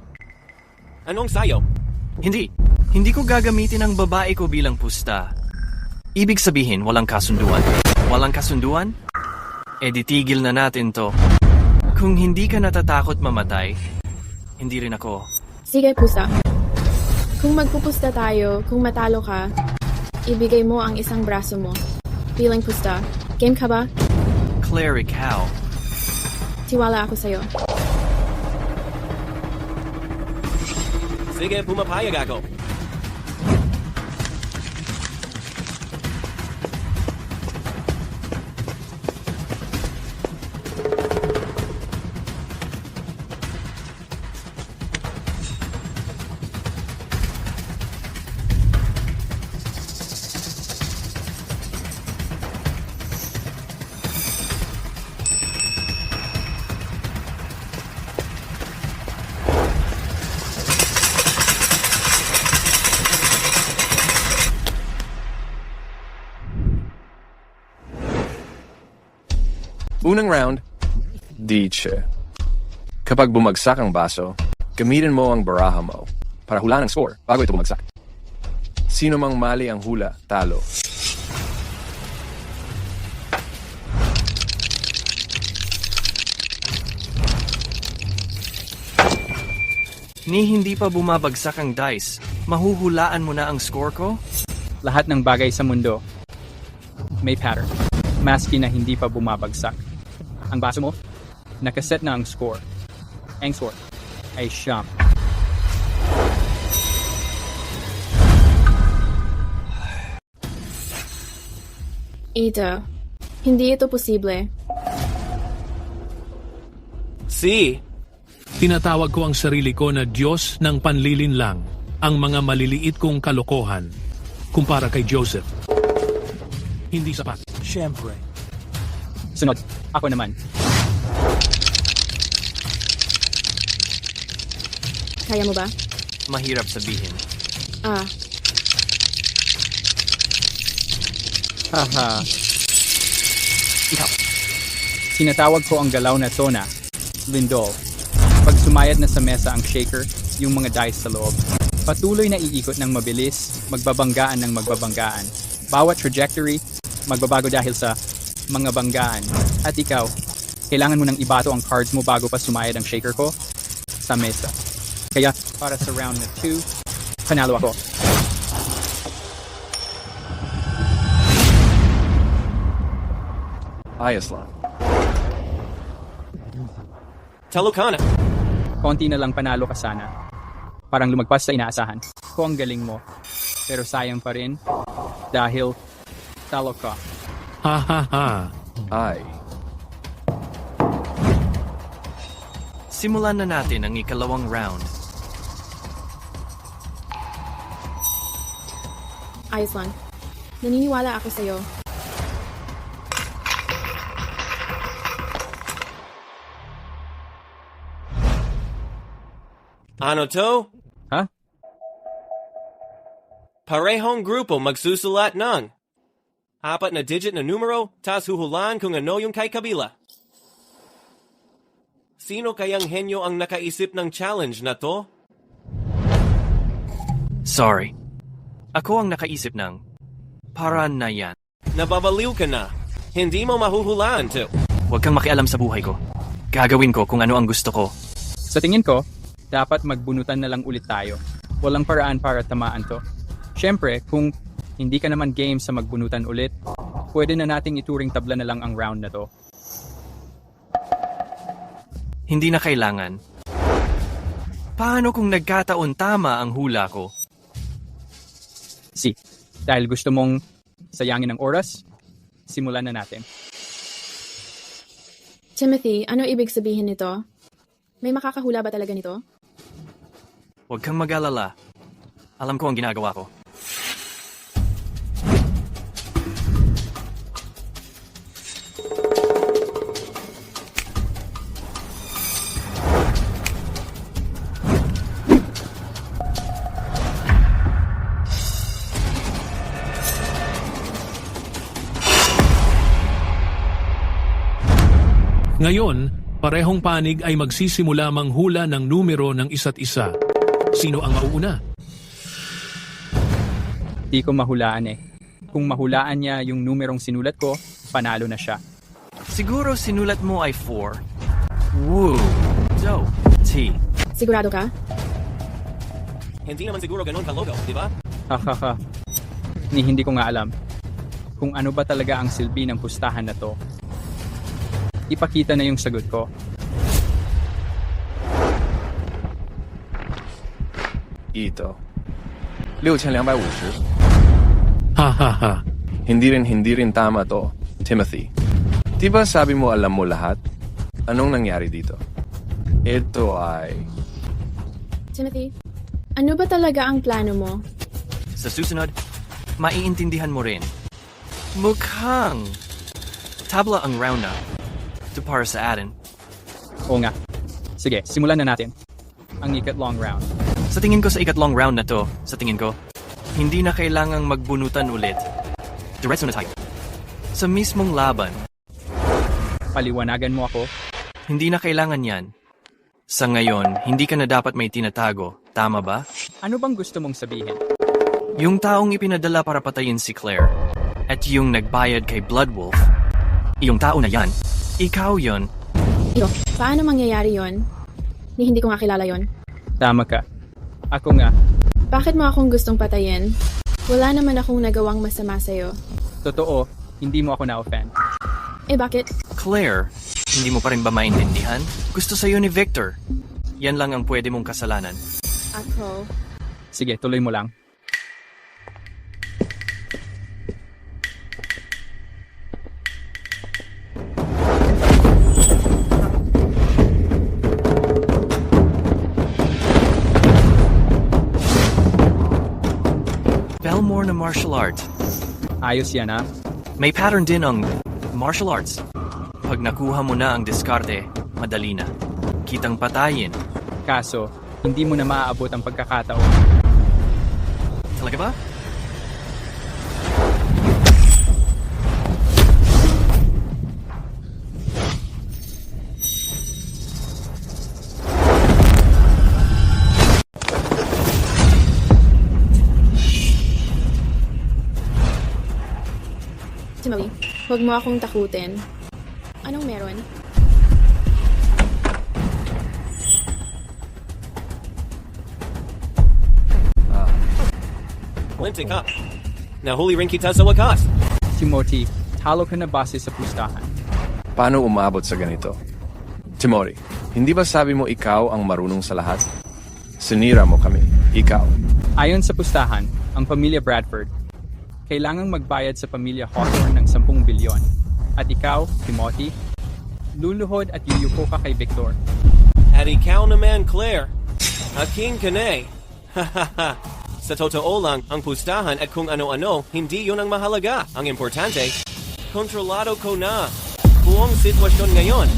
anong sayo? Hindi ko gagamitin ang babae ko bilang pusta. Ibig sabihin, walang kasunduan. Walang kasunduan? E di tigil na natin to. Kung hindi ka natatakot mamatay, hindi rin ako. Sige, pusa. Kung magpupusta tayo, kung matalo ka, ibigay mo ang isang braso mo. Bilang pusta. Game ka ba? Claire, ikaw. Tiwala ako sa'yo. Sige, pumapayag ako. Unang round, Diche. Kapag bumagsak ang baso, gamitin mo ang baraha mo para hulaan ang score bago ito bumagsak. Sino mang mali ang hula, talo. Ni hindi pa bumabagsak ang dice, mahuhulaan mo na ang score ko? Lahat ng bagay sa mundo may pattern, maski na hindi pa bumabagsak. Ang baso mo, nakaset na ang score. Ang score ay siyam. Ito, hindi ito posible. Si, Tinatawag ko ang sarili ko na Diyos ng panlilinlang, ang mga maliliit kong kalokohan, kumpara kay Joseph. Hindi sapat. Siyempre. Sunod, ako naman. Kaya mo ba? Mahirap sabihin. Haha. Ikaw. Sinatawag ko ang galaw na to na lindol. Pag sumayad na sa mesa ang shaker, yung mga dice sa loob, patuloy na iikot ng mabilis, magbabanggaan ng magbabanggaan. Bawat trajectory, magbabago dahil sa mga banggaan. At ikaw, kailangan mo nang ibato ang cards mo bago pa sumayad ang shaker ko sa mesa. Kaya, para sa round na 2, panalo ako. Ayos lang. talo ka na. Konti na lang panalo ka sana. Parang lumagpas sa inaasahan. Ko ang galing mo. Pero sayang pa rin. Dahil talo ka. Ha ha ha. Ay. Simulan na natin ang ikalawang round. Ayos lang. Naniniwala ako sa'yo. Ano to? Ha? Parehong grupo magsusulat ng 4 na digit na numero, tas huhulaan kung ano yung kay kabila. Sino kayang henyo ang nakaisip ng challenge na to? Sorry. Ako ang nakaisip ng paraan na yan. Nababaliw ka na. Hindi mo mahuhulaan to. Huwag kang makialam sa buhay ko. Gagawin ko kung ano ang gusto ko. Sa tingin ko, dapat magbunutan na lang ulit tayo. Walang paraan para tamaan to. Siyempre, kung hindi ka naman game sa magbunutan ulit, pwede na nating ituring tabla na lang ang round na to. Hindi na kailangan. Paano kung nagkataon tama ang hula ko? Dahil gusto mong sayangin ang oras, simulan na natin. Timothy, ano ibig sabihin nito? May makakahula ba talaga nito? Huwag kang mag-alala. Alam ko ang ginagawa ko. Ngayon, parehong panig ay magsisimula manghula ng numero ng isa't isa. Sino ang mauuna? Di ko mahulaan eh. Kung mahulaan niya yung numerong sinulat ko, panalo na siya. Siguro sinulat mo ay 4. Woo! So, T. Sigurado ka? Hindi naman siguro ganun ka-logo, di ba? Hahaha. Hindi ko nga alam kung ano ba talaga ang silbi ng pustahan na to. Ipakita na yung sagot ko. Ito. 6250. Ha ha ha. Hindi rin tama to, Timothy. Di ba sabi mo alam mo lahat? Anong nangyari dito? Ito ay... Timothy, ano ba talaga ang plano mo? Sa susunod, maiintindihan mo rin. Mukhang tabla ang round na. Ito para sa atin. Oo nga. Sige, simulan na natin. Ang ikatlong round. Sa tingin ko sa ikatlong round na to, hindi na kailangang magbunutan ulit. Diretso na tayo. Sa mismong laban. Paliwanagan mo ako? Hindi na kailangan yan. Sa ngayon, hindi ka na dapat may tinatago, tama ba? Ano bang gusto mong sabihin? Yung taong ipinadala para patayin si Claire, at yung nagbayad kay Bloodwolf, yung tao na yan, ikaw yon. Paano mangyayari yon? Hindi ko nga kilala yon. Tama ka. Ako nga. Bakit mo akong gustong patayin? Wala naman akong nagawang masama sa'yo. Totoo, hindi mo ako na-offend. Bakit? Claire, hindi mo pa rin ba maintindihan? Gusto sa'yo ni Victor. Yan lang ang pwede mong kasalanan. Ako? Sige, tuloy mo lang. Belmore na martial arts. Ayos yan ah. May pattern din ang martial arts. Pag nakuha mo na ang diskarte, madali na. Kitang patayin. Kaso, hindi mo na maaabot ang pagkakataon. Talaga ba? Timothy, huwag mo akong takutin. Anong meron? Lintik ka. Nahuli rin kita sa wakas. Timothy, talo ka na base sa pustahan. Paano umabot sa ganito? Timothy, hindi ba sabi mo ikaw ang marunong sa lahat? Sinira mo kami. Ikaw. Ayon sa pustahan, ang pamilya Bradford, kailangang magbayad sa pamilya Hawthorne ng 10 bilyon. At ikaw, Timothy, luluhod at yuyuko ka kay Victor. At ikaw naman, Claire. Aking kanay. Hahaha. Sa totoo lang, ang pustahan at kung ano-ano, hindi yun ang mahalaga. Ang importante, kontrolado ko na. Buong sitwasyon ngayon.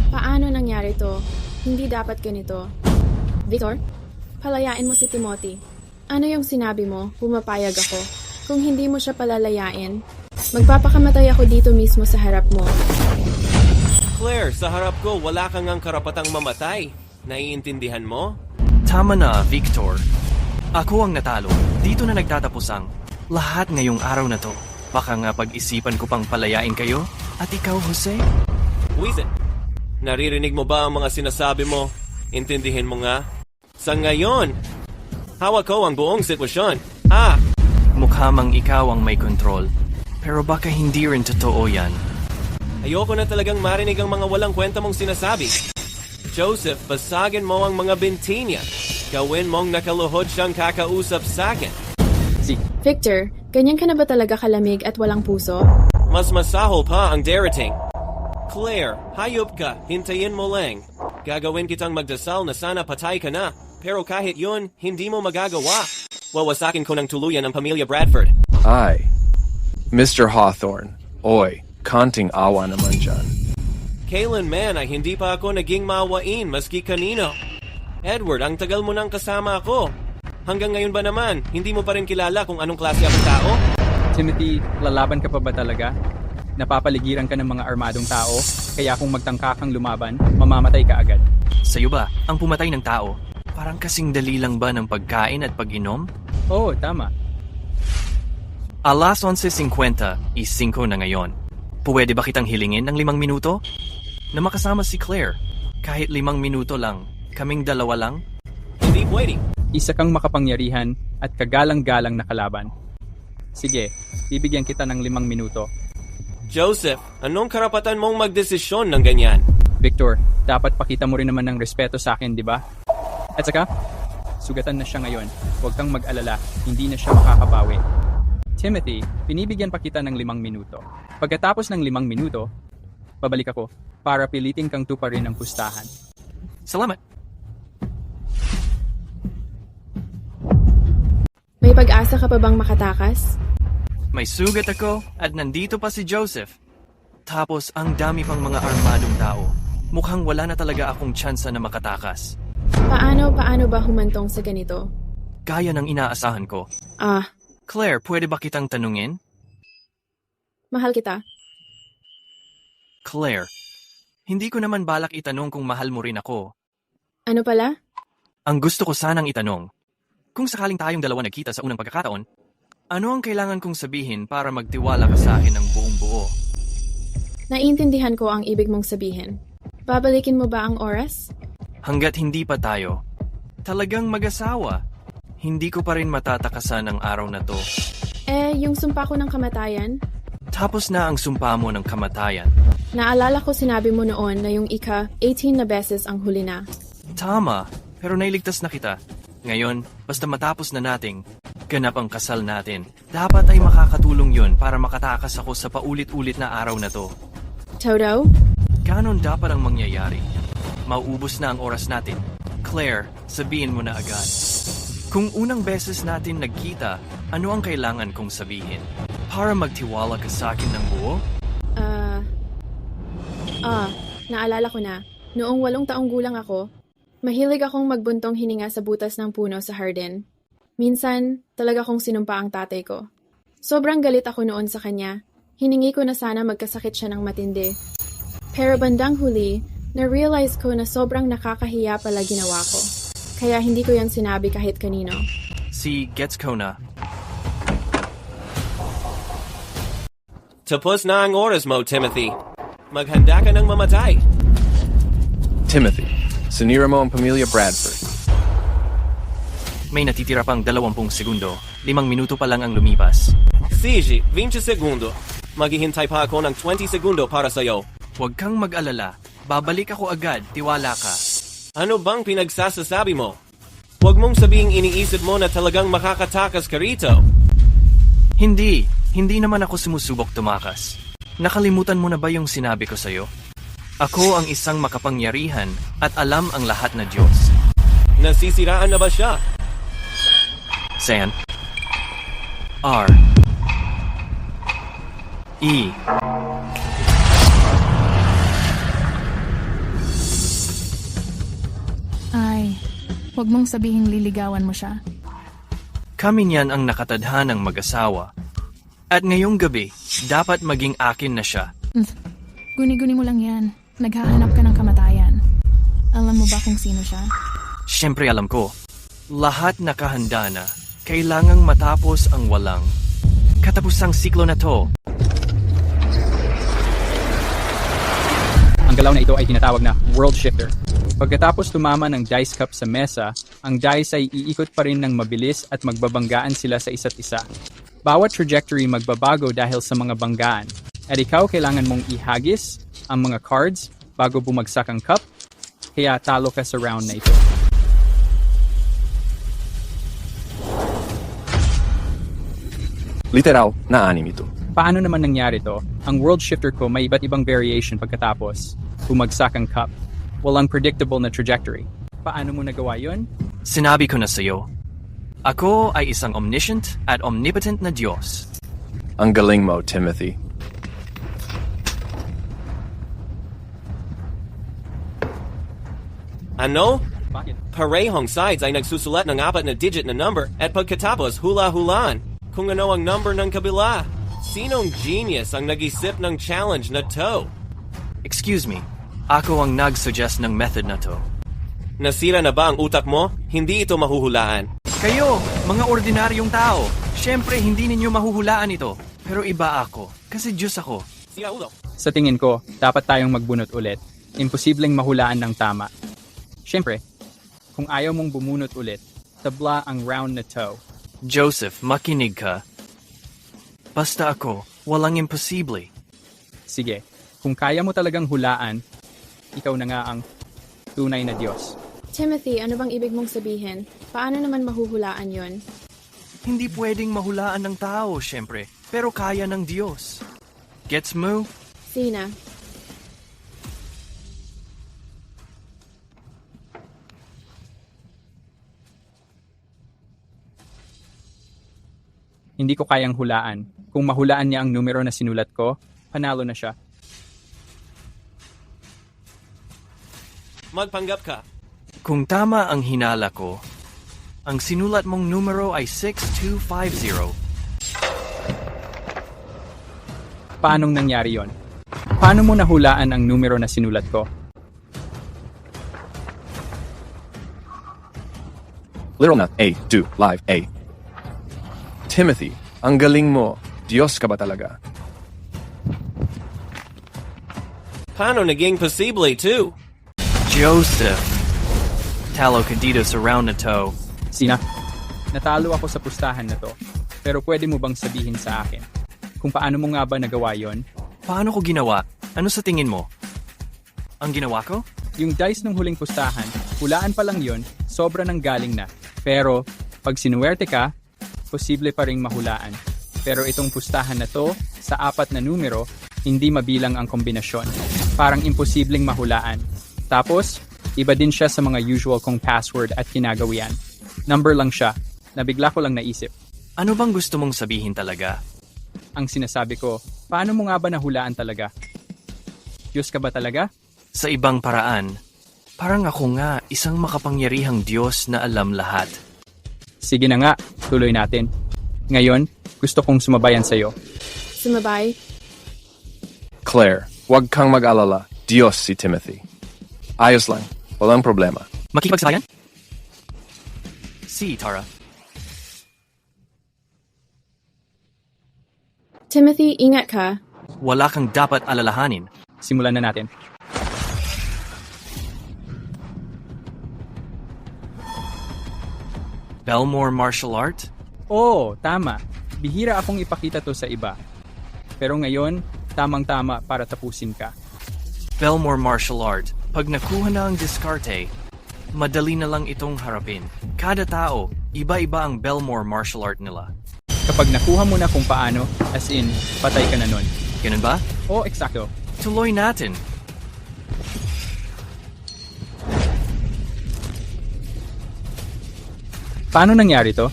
Paano nangyari to? Hindi dapat ganito. Victor, palayain mo si Timothy. Ano yung sinabi mo? Pumapayag ako. Kung hindi mo siya palalayain, magpapakamatay ako dito mismo sa harap mo. Claire, sa harap ko, wala kang ang karapatang mamatay. Naiintindihan mo? Tama na, Victor. Ako ang natalo. Dito na nagtatapos ang lahat ngayong araw na to. Baka nga pag-isipan ko pang palayain kayo? At ikaw, Jose? Wisit, naririnig mo ba ang mga sinasabi mo? Intindihin mo nga. Sa ngayon, hawak ko ang buong sitwasyon. Mukha mang ikaw ang may kontrol. Pero baka hindi rin totoo yan. Ayoko na talagang marinig ang mga walang kwenta mong sinasabi. Joseph, basagin mo ang mga binti niya. Gawin mong nakaluhod siyang kakausap sa akin. Victor, ganyan ka na ba talaga kalamig at walang puso? Mas masahol pa ang darating. Claire, hayop ka, hintayin mo lang. Gagawin kitang magdasal na sana patay ka na. Pero kahit yun, hindi mo magagawa. Wawasakin ko ng tuluyan ang pamilya Bradford. Ay, Mr. Hawthorne. Oy, konting awa naman dyan. Kailanman ay hindi pa ako naging maawain maski kanino. Edward, ang tagal mo nang kasama ako. Hanggang ngayon ba naman, hindi mo pa rin kilala kung anong klase akong tao? Timothy, lalaban ka pa ba talaga? Napapaligiran ka ng mga armadong tao, kaya kung magtangka kang lumaban, mamamatay ka agad. Sa'yo ba, ang pumatay ng tao, parang kasing dali lang ba ng pagkain at pag-inom? Oo, tama. Alas 11:50, 5 na ngayon. Pwede ba kitang hilingin ng 5 minuto? Na makasama si Claire, kahit 5 minuto lang. Kaming dalawa lang? Hindi pwede. Isa kang makapangyarihan at kagalang-galang na kalaban. Sige, bibigyan kita ng 5 minuto. Joseph, anong karapatan mong magdesisyon ng ganyan? Victor, dapat pakita mo rin naman ng respeto sa akin, di ba? At saka, sugatan na siya ngayon. Huwag kang mag-alala, hindi na siya makakabawi. Timothy, pinibigyan pa kita ng 5 minuto. Pagkatapos ng 5 minuto, babalik ako para pilitin kang tuparin ang pustahan. Salamat! May pag-asa ka pa bang makatakas? May sugat ako at nandito pa si Joseph. Tapos ang dami pang mga armadong tao. Mukhang wala na talaga akong tsansa na makatakas. Paano ba humantong sa ganito? Gaya ng inaasahan ko. Claire, pwede ba kitang tanungin? Mahal kita. Claire, hindi ko naman balak itanong kung mahal mo rin ako. Ano pala? Ang gusto ko sanang itanong, kung sakaling tayong dalawa nagkita sa unang pagkakataon, ano ang kailangan kong sabihin para magtiwala ka sa akin ng buong buo? Naiintindihan ko ang ibig mong sabihin. Babalikin mo ba ang oras? Hanggat hindi pa tayo, talagang mag-asawa, hindi ko pa rin matatakasan ang araw na to. Yung sumpa ko ng kamatayan? Tapos na ang sumpa mo ng kamatayan. Naalala ko sinabi mo noon na yung 18 na beses ang huli na. Tama, pero nailigtas na kita. Ngayon, basta matapos na nating ganap ang kasal natin, dapat ay makakatulong yun para makatakas ako sa paulit-ulit na araw na to. Toto? Ganon dapat ang mangyayari. Mauubos na ang oras natin. Claire, sabihin mo na agad. Kung unang beses natin nagkita, ano ang kailangan kong sabihin? Para magtiwala ka sa akin ng buo? Naalala ko na. Noong 8 taong gulang ako, mahilig akong magbuntong hininga sa butas ng puno sa hardin. Minsan, talaga kong sinumpa ang tatay ko. Sobrang galit ako noon sa kanya. Hiningi ko na sana magkasakit siya ng matindi. Pero bandang huli, na-realize ko na sobrang nakakahiya pala ginawa ko. Kaya hindi ko yan sinabi kahit kanino. Si Gets ko na. Tapos na ang oras mo, Timothy. Maghanda ka ng mamatay. Timothy, sinira mo ang pamilya Bradford. May natitira pang 20 segundo. 5 minuto pa lang ang lumipas. Sige, 20 segundo. Maghihintay pa ako ng 20 segundo para sa'yo. Huwag kang mag-alala. Babalik ako agad. Tiwala ka. Ano bang pinagsasasabi mo? Huwag mong sabihing iniisip mo na talagang makakatakas ka rito. Hindi. Hindi naman ako sumusubok tumakas. Nakalimutan mo na ba yung sinabi ko sa'yo? Ako ang isang makapangyarihan at alam ang lahat na Diyos. Nasisiraan na ba siya? San. R. E. Ay, huwag mong sabihing liligawan mo siya. Kami niyan ang nakatadhanang mag-asawa. At ngayong gabi, dapat maging akin na siya. Guni-guni mo lang yan. Naghahanap ka ng kamatayan. Alam mo ba kung sino siya? Siyempre alam ko. Lahat nakahanda na. Kailangang matapos ang walang katapusang siklo na to. Ang galaw na ito ay tinatawag na World Shifter. Pagkatapos tumama ng dice cup sa mesa, ang dice ay iikot pa rin ng mabilis at magbabanggaan sila sa isa't isa. Bawat trajectory magbabago dahil sa mga banggaan. At ikaw kailangan mong ihagis ang mga cards bago bumagsak ang cup, kaya talo ka sa round na ito. Literal na 6 ito. Paano naman nangyari to? Ang World Shifter ko may iba't ibang variation pagkatapos bumagsak ang cup. Walang predictable na trajectory. Paano mo nagawa yun? Sinabi ko na sa'yo. Ako ay isang omniscient at omnipotent na Diyos. Ang galing mo, Timothy. Ano? Bakit? Parehong sides ay nagsusulat ng 4 na digit na number at pagkatapos hula-hulaan kung ano ang number ng kabila. Sinong genius ang nag-isip ng challenge na to? Excuse me, ako ang nag-suggest ng method na to. Nasira na ba ang utak mo? Hindi ito mahuhulaan. Kayo, mga ordinaryong tao, syempre hindi ninyo mahuhulaan ito. Pero iba ako, kasi Diyos ako. Si Raulo. Sa tingin ko, dapat tayong magbunot ulit. Imposibleng mahulaan ng tama. Syempre, kung ayaw mong bumunot ulit, tabla ang round na to. Joseph, makinig ka. Basta ako, walang imposible. Sige, kung kaya mo talagang hulaan, ikaw na nga ang tunay na Diyos. Timothy, ano bang ibig mong sabihin? Paano naman mahuhulaan yon? Hindi pwedeng mahulaan ng tao, syempre. Pero kaya ng Diyos. Gets mo? Sina? Hindi ko kayang hulaan. Kung mahulaan niya ang numero na sinulat ko, panalo na siya. Magpanggap ka. Kung tama ang hinala ko, ang sinulat mong numero ay 6250. Paanong nangyari yon? Paano mo nahulaan ang numero na sinulat ko? Literal na A, do, live, A. Timothy, ang galing mo. Diyos ka ba talaga? Paano naging posible too? Joseph. Talo ka dito sa round na to. Sina, natalo ako sa pustahan na to. Pero pwede mo bang sabihin sa akin kung paano mo nga ba nagawa yon? Paano ko ginawa? Ano sa tingin mo? Ang ginawa ko? Yung dice ng huling pustahan, hulaan pa lang yon, sobra nang galing na. Pero, pag sinuwerte ka, posible pa ring mahulaan. Pero itong pustahan na to, sa 4 na numero, hindi mabilang ang kombinasyon. Parang imposibleng mahulaan. Tapos, iba din siya sa mga usual kong password at kinagawian. Number lang siya. Nabigla ko lang naisip. Ano bang gusto mong sabihin talaga? Ang sinasabi ko, paano mo nga ba nahulaan talaga? Diyos ka ba talaga? Sa ibang paraan, parang ako nga isang makapangyarihang Diyos na alam lahat. Sige na nga, tuloy natin. Ngayon, gusto kong sumabayan sa'yo. Sumabay? Claire, huwag kang mag-alala. Diyos si Timothy. Ayos lang. Walang problema. Makipagsabayan? Si, Tara. Timothy, ingat ka. Wala kang dapat alalahanin. Simulan na natin. Belmore martial art? Oo, tama. Bihira akong ipakita to sa iba. Pero ngayon, tamang-tama para tapusin ka. Belmore martial art. Pag nakuha na ang diskarte, madali na lang itong harapin. Kada tao, iba-iba ang Belmore martial art nila. Kapag nakuha mo na kung paano, as in, patay ka na nun. Ganun ba? Oo, eksakto. Tuloy natin. Paano nangyari to?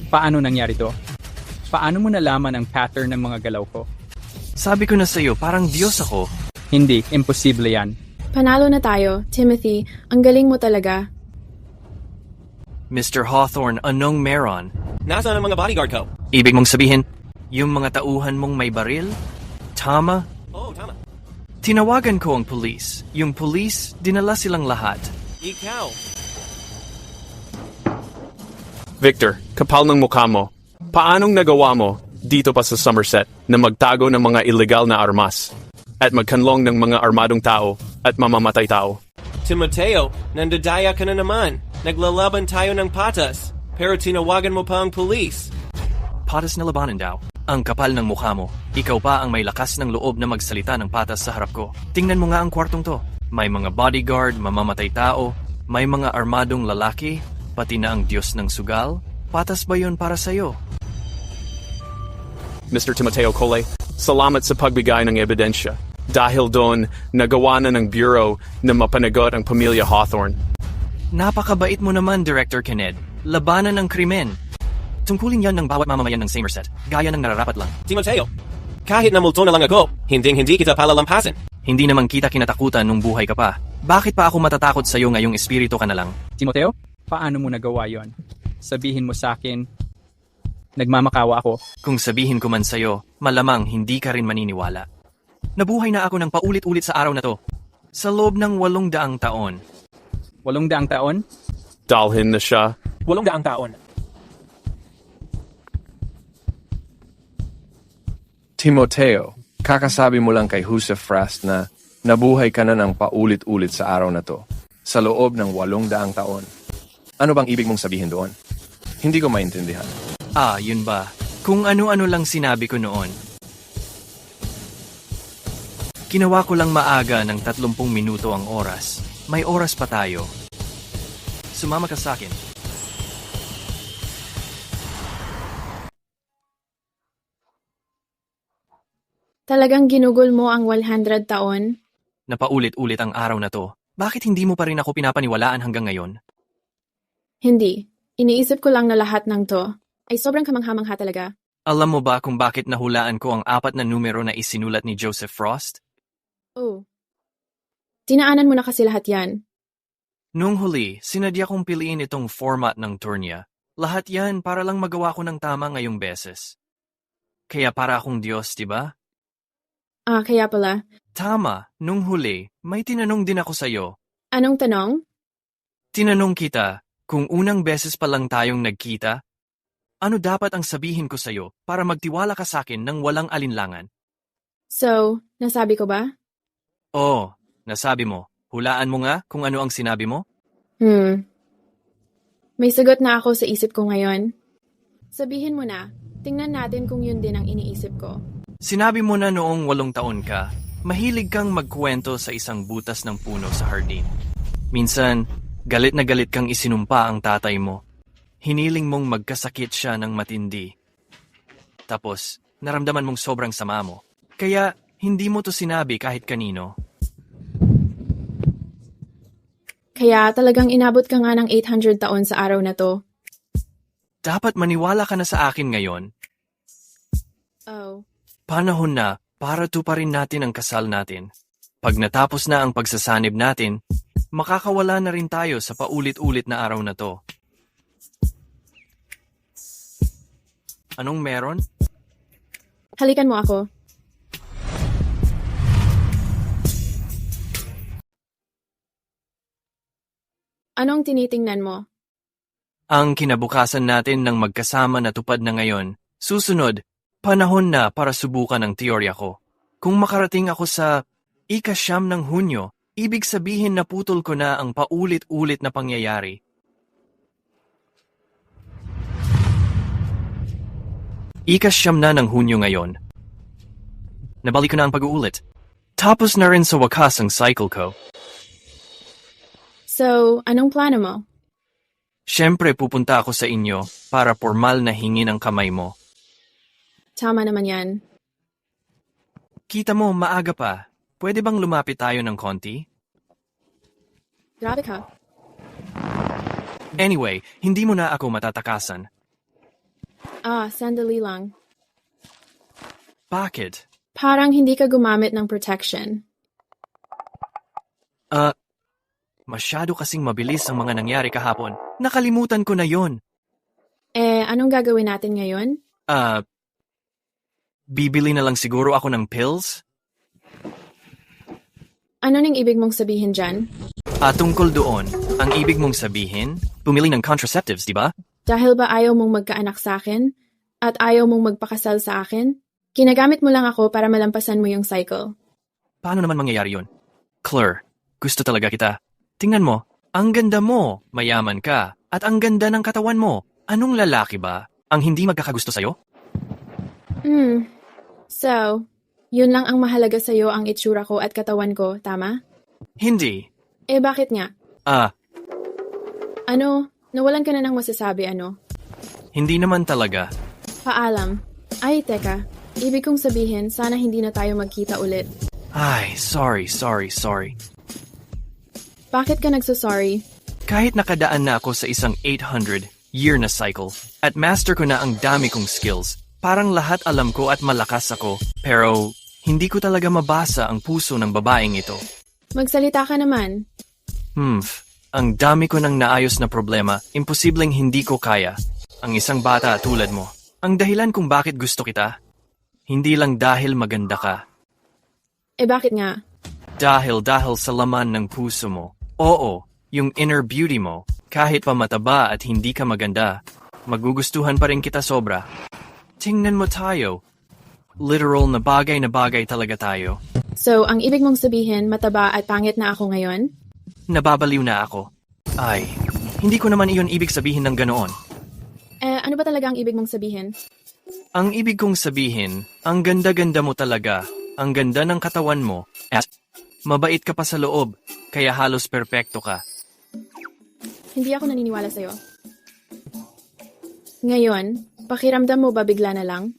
Paano nangyari to? Paano mo nalaman ang pattern ng mga galaw ko? Sabi ko na sa'yo, parang Diyos ako. Hindi, imposible yan. Panalo na tayo, Timothy. Ang galing mo talaga. Mr. Hawthorne, anong meron? Nasaan ang mga bodyguard ko? Ibig mong sabihin, yung mga tauhan mong may baril? Tama? Oo, tama. Tinawagan ko ang pulis. Yung pulis, dinala silang lahat. Ikaw. Victor, kapal ng mukha mo. Paanong nagawa mo dito pa sa Somerset na magtago ng mga illegal na armas at magkanlong ng mga armadong tao at mamamatay tao? Timoteo, nandadaya ka na naman. Naglalaban tayo ng patas. Pero tinawagan mo pa ang police. Patas na labanan daw. Ang kapal ng mukha mo. Ikaw pa ang may lakas ng loob na magsalita ng patas sa harap ko. Tingnan mo nga ang kwartong to. May mga bodyguard, mamamatay tao, may mga armadong lalaki, pati na ang Diyos ng sugal. Patas ba yun para sa'yo? Mr. Timoteo Cole, salamat sa pagbigay ng ebidensya. Dahil doon, nagawa na ng Bureau na mapanagot ang pamilya Hawthorne. Napakabait mo naman, Director Kenneth. Labanan ng krimen. Tungkulin yan ng bawat mamamayan ng Somerset, gaya ng nararapat lang. Timoteo, kahit namulto na lang ako, hindi kita palalampasin. Hindi naman kita kinatakutan nung buhay ka pa. Bakit pa ako matatakot sa'yo ngayong espiritu ka na lang? Timoteo, paano mo nagawa yon? Sabihin mo sa akin, nagmamakawa ako. Kung sabihin ko man sa'yo, malamang hindi ka rin maniniwala. Nabuhay na ako ng paulit-ulit sa araw na to. Sa loob ng 800 taon. 800 taon? Dalhin na siya. 800 taon. Timoteo, kakasabi mo lang kay Joseph Frast na nabuhay ka na ng paulit-ulit sa araw na to, sa loob ng 800 taon. Ano bang ibig mong sabihin doon? Hindi ko maintindihan. Ah, yun ba? Kung ano-ano lang sinabi ko noon. Ginawa ko lang maaga ng 30 minuto ang oras. May oras pa tayo. Sumama ka sa akin. Talagang ginugol mo ang 100 taon? Napaulit-ulit ang araw na to. Bakit hindi mo pa rin ako pinapaniwalaan hanggang ngayon? Hindi. Iniisip ko lang na lahat ng to ay sobrang kamangha-mangha talaga. Alam mo ba kung bakit nahulaan ko ang 4 na numero na isinulat ni Joseph Frost? Oh. Dinaanan mo na kasi lahat yan. Nung huli, sinadya kong piliin itong format ng tour niya. Lahat yan para lang magawa ko ng tama ngayong beses. Kaya para akong Diyos, di ba? Kaya pala. Tama, nung huli, may tinanong din ako sa'yo. Anong tanong? Tinanong kita, kung unang beses pa lang tayong nagkita, ano dapat ang sabihin ko sa'yo para magtiwala ka sa'kin ng walang alinlangan? So, nasabi ko ba? Oo, nasabi mo. Hulaan mo nga kung ano ang sinabi mo? May sagot na ako sa isip ko ngayon. Sabihin mo na, tingnan natin kung yun din ang iniisip ko. Sinabi mo na noong 8 taon ka, mahilig kang magkwento sa isang butas ng puno sa hardin. Minsan, galit na galit kang isinumpa ang tatay mo. Hiniling mong magkasakit siya ng matindi. Tapos, naramdaman mong sobrang sama mo. Kaya, hindi mo to sinabi kahit kanino. Kaya talagang inabot ka nga ng 800 taon sa araw na to. Dapat maniwala ka na sa akin ngayon. Oh. Panahon na para tuparin natin ang kasal natin. Pag natapos na ang pagsasanib natin, makakawala na rin tayo sa paulit-ulit na araw na to. Anong meron? Halikan mo ako. Anong tinitingnan mo? Ang kinabukasan natin ng magkasama na tupad na ngayon. Susunod, panahon na para subukan ang teorya ko. Kung makarating ako sa ika-9 ng Hunyo, ibig sabihin na putol ko na ang paulit-ulit na pangyayari. Ika-9 na ng Hunyo ngayon. Nabalik ko na ang pag-uulit. Tapos na rin sa wakas ang cycle ko. So, anong plano mo? Siyempre pupunta ako sa inyo para formal na hingin ang kamay mo. Tama naman yan. Kita mo, maaga pa. Pwede bang lumapit tayo ng konti? Grabe ka. Anyway, hindi mo na ako matatakasan. Sandali lang. Bakit? Parang hindi ka gumamit ng protection. Masyado kasing mabilis ang mga nangyari kahapon. Nakalimutan ko na yon. Anong gagawin natin ngayon? Bibili na lang siguro ako ng pills? Ano nang ibig mong sabihin dyan? Tungkol doon, ang ibig mong sabihin, bumili ng contraceptives, di ba? Dahil ba ayaw mong magkaanak sa akin? At ayaw mong magpakasal sa akin? Kinagamit mo lang ako para malampasan mo yung cycle. Paano naman mangyayari yon? Claire, gusto talaga kita. Tingnan mo, ang ganda mo, mayaman ka, at ang ganda ng katawan mo. Anong lalaki ba ang hindi magkakagusto sa'yo? So, yun lang ang mahalaga sa'yo ang itsura ko at katawan ko, tama? Hindi. Bakit nga? Ano? Nawalan ka na ng masasabi, ano? Hindi naman talaga. Paalam. Ay, teka. Ibig kong sabihin, sana hindi na tayo magkita ulit. Ay, sorry. Bakit ka nagsasorry? Kahit nakadaan na ako sa isang 800-year na cycle at master ko na ang dami kong skills, parang lahat alam ko at malakas ako, pero hindi ko talaga mabasa ang puso ng babaeng ito. Magsalita ka naman. Ang dami ko ng naayos na problema, imposibleng hindi ko kaya. Ang isang bata tulad mo. Ang dahilan kung bakit gusto kita, hindi lang dahil maganda ka. Bakit nga? Dahil sa laman ng puso mo. Oo, yung inner beauty mo, kahit pa mataba at hindi ka maganda, magugustuhan pa rin kita sobra. Tingnan mo tayo. Literal na bagay talaga tayo. So, ang ibig mong sabihin, mataba at pangit na ako ngayon? Nababaliw na ako. Ay, hindi ko naman iyon ibig sabihin ng ganoon. Ano ba talaga ang ibig mong sabihin? Ang ibig kong sabihin, ang ganda-ganda mo talaga, ang ganda ng katawan mo, at mabait ka pa sa loob, kaya halos perpekto ka. Hindi ako naniniwala sa'yo. Ngayon, pakiramdam mo ba bigla na lang?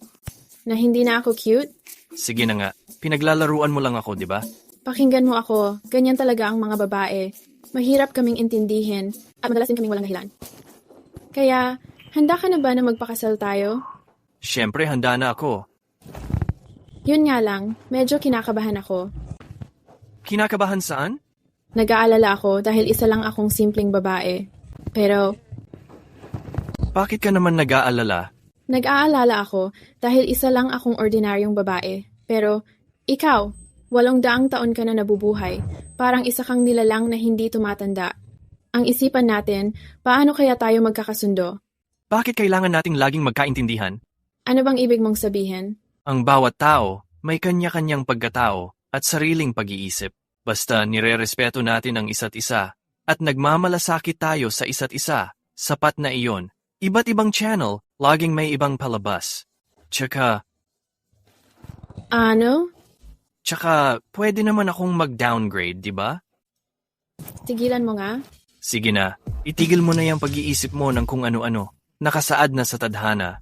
Na hindi na ako cute? Sige na nga, pinaglalaruan mo lang ako, di ba? Pakinggan mo ako, ganyan talaga ang mga babae. Mahirap kaming intindihin at madalas din kaming walang dahilan. Kaya, handa ka na ba na magpakasal tayo? Siyempre, handa na ako. Yun nga lang, medyo kinakabahan ako. Kinakabahan saan? Nag-aalala ako dahil isa lang akong simpleng babae. Pero, bakit ka naman nag-aalala? Nag-aalala ako dahil isa lang akong ordinaryong babae. Pero, ikaw, 800 taon ka na nabubuhay. Parang isa kang nilalang na hindi tumatanda. Ang isipan natin, paano kaya tayo magkakasundo? Bakit kailangan nating laging magkaintindihan? Ano bang ibig mong sabihin? Ang bawat tao may kanya-kanyang pagkatao at sariling pag-iisip. Basta nire-respeto natin ang isa't isa at nagmamalasakit tayo sa isa't isa, sapat na iyon. Iba't ibang channel, laging may ibang palabas. Tsaka, Ano? pwede naman akong mag-downgrade, di ba? Tigilan mo nga? Sige na, itigil mo na yung pag-iisip mo ng kung ano-ano. Nakasaad na sa tadhana.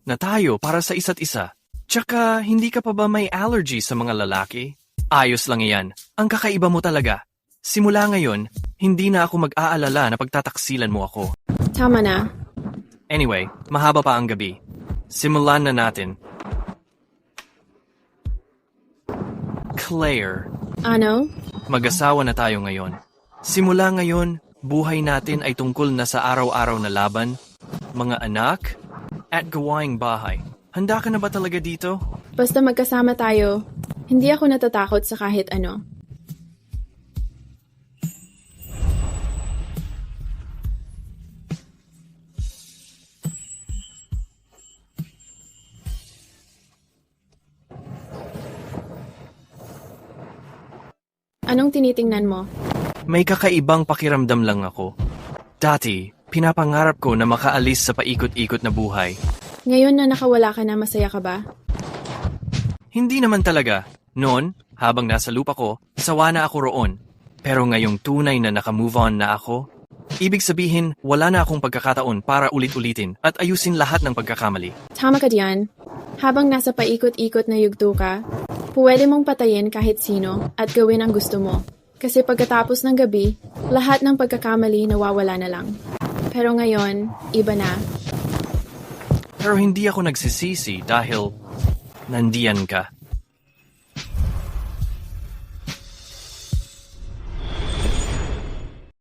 Na tayo para sa isa't isa. Tsaka, hindi ka pa ba may allergy sa mga lalaki? Ayos lang iyan. Ang kakaiba mo talaga. Simula ngayon, hindi na ako mag-aalala na pagtataksilan mo ako. Tama na. Anyway, mahaba pa ang gabi. Simulan na natin. Claire, Ano? mag-asawa na tayo ngayon. Simula ngayon, buhay natin ay tungkol na sa araw-araw na laban, mga anak, at gawaing bahay. Handa ka na ba talaga dito? Basta magkasama tayo, hindi ako natatakot sa kahit ano. Anong tinitingnan mo? May kakaibang pakiramdam lang ako. Dati, pinapangarap ko na makaalis sa paikot-ikot na buhay. Ngayon na nakawala ka na, masaya ka ba? Hindi naman talaga. Noon, habang nasa lupa ko, sawa na ako roon. Pero ngayong tunay na nakamove on na ako, ibig sabihin, wala na akong pagkakataon para ulit-ulitin at ayusin lahat ng pagkakamali. Tama ka diyan. Habang nasa paikot-ikot na yugto ka, pwede mong patayin kahit sino at gawin ang gusto mo. Kasi pagkatapos ng gabi, lahat ng pagkakamali nawawala na lang. Pero ngayon, iba na. Pero hindi ako nagsisisi dahil nandiyan ka.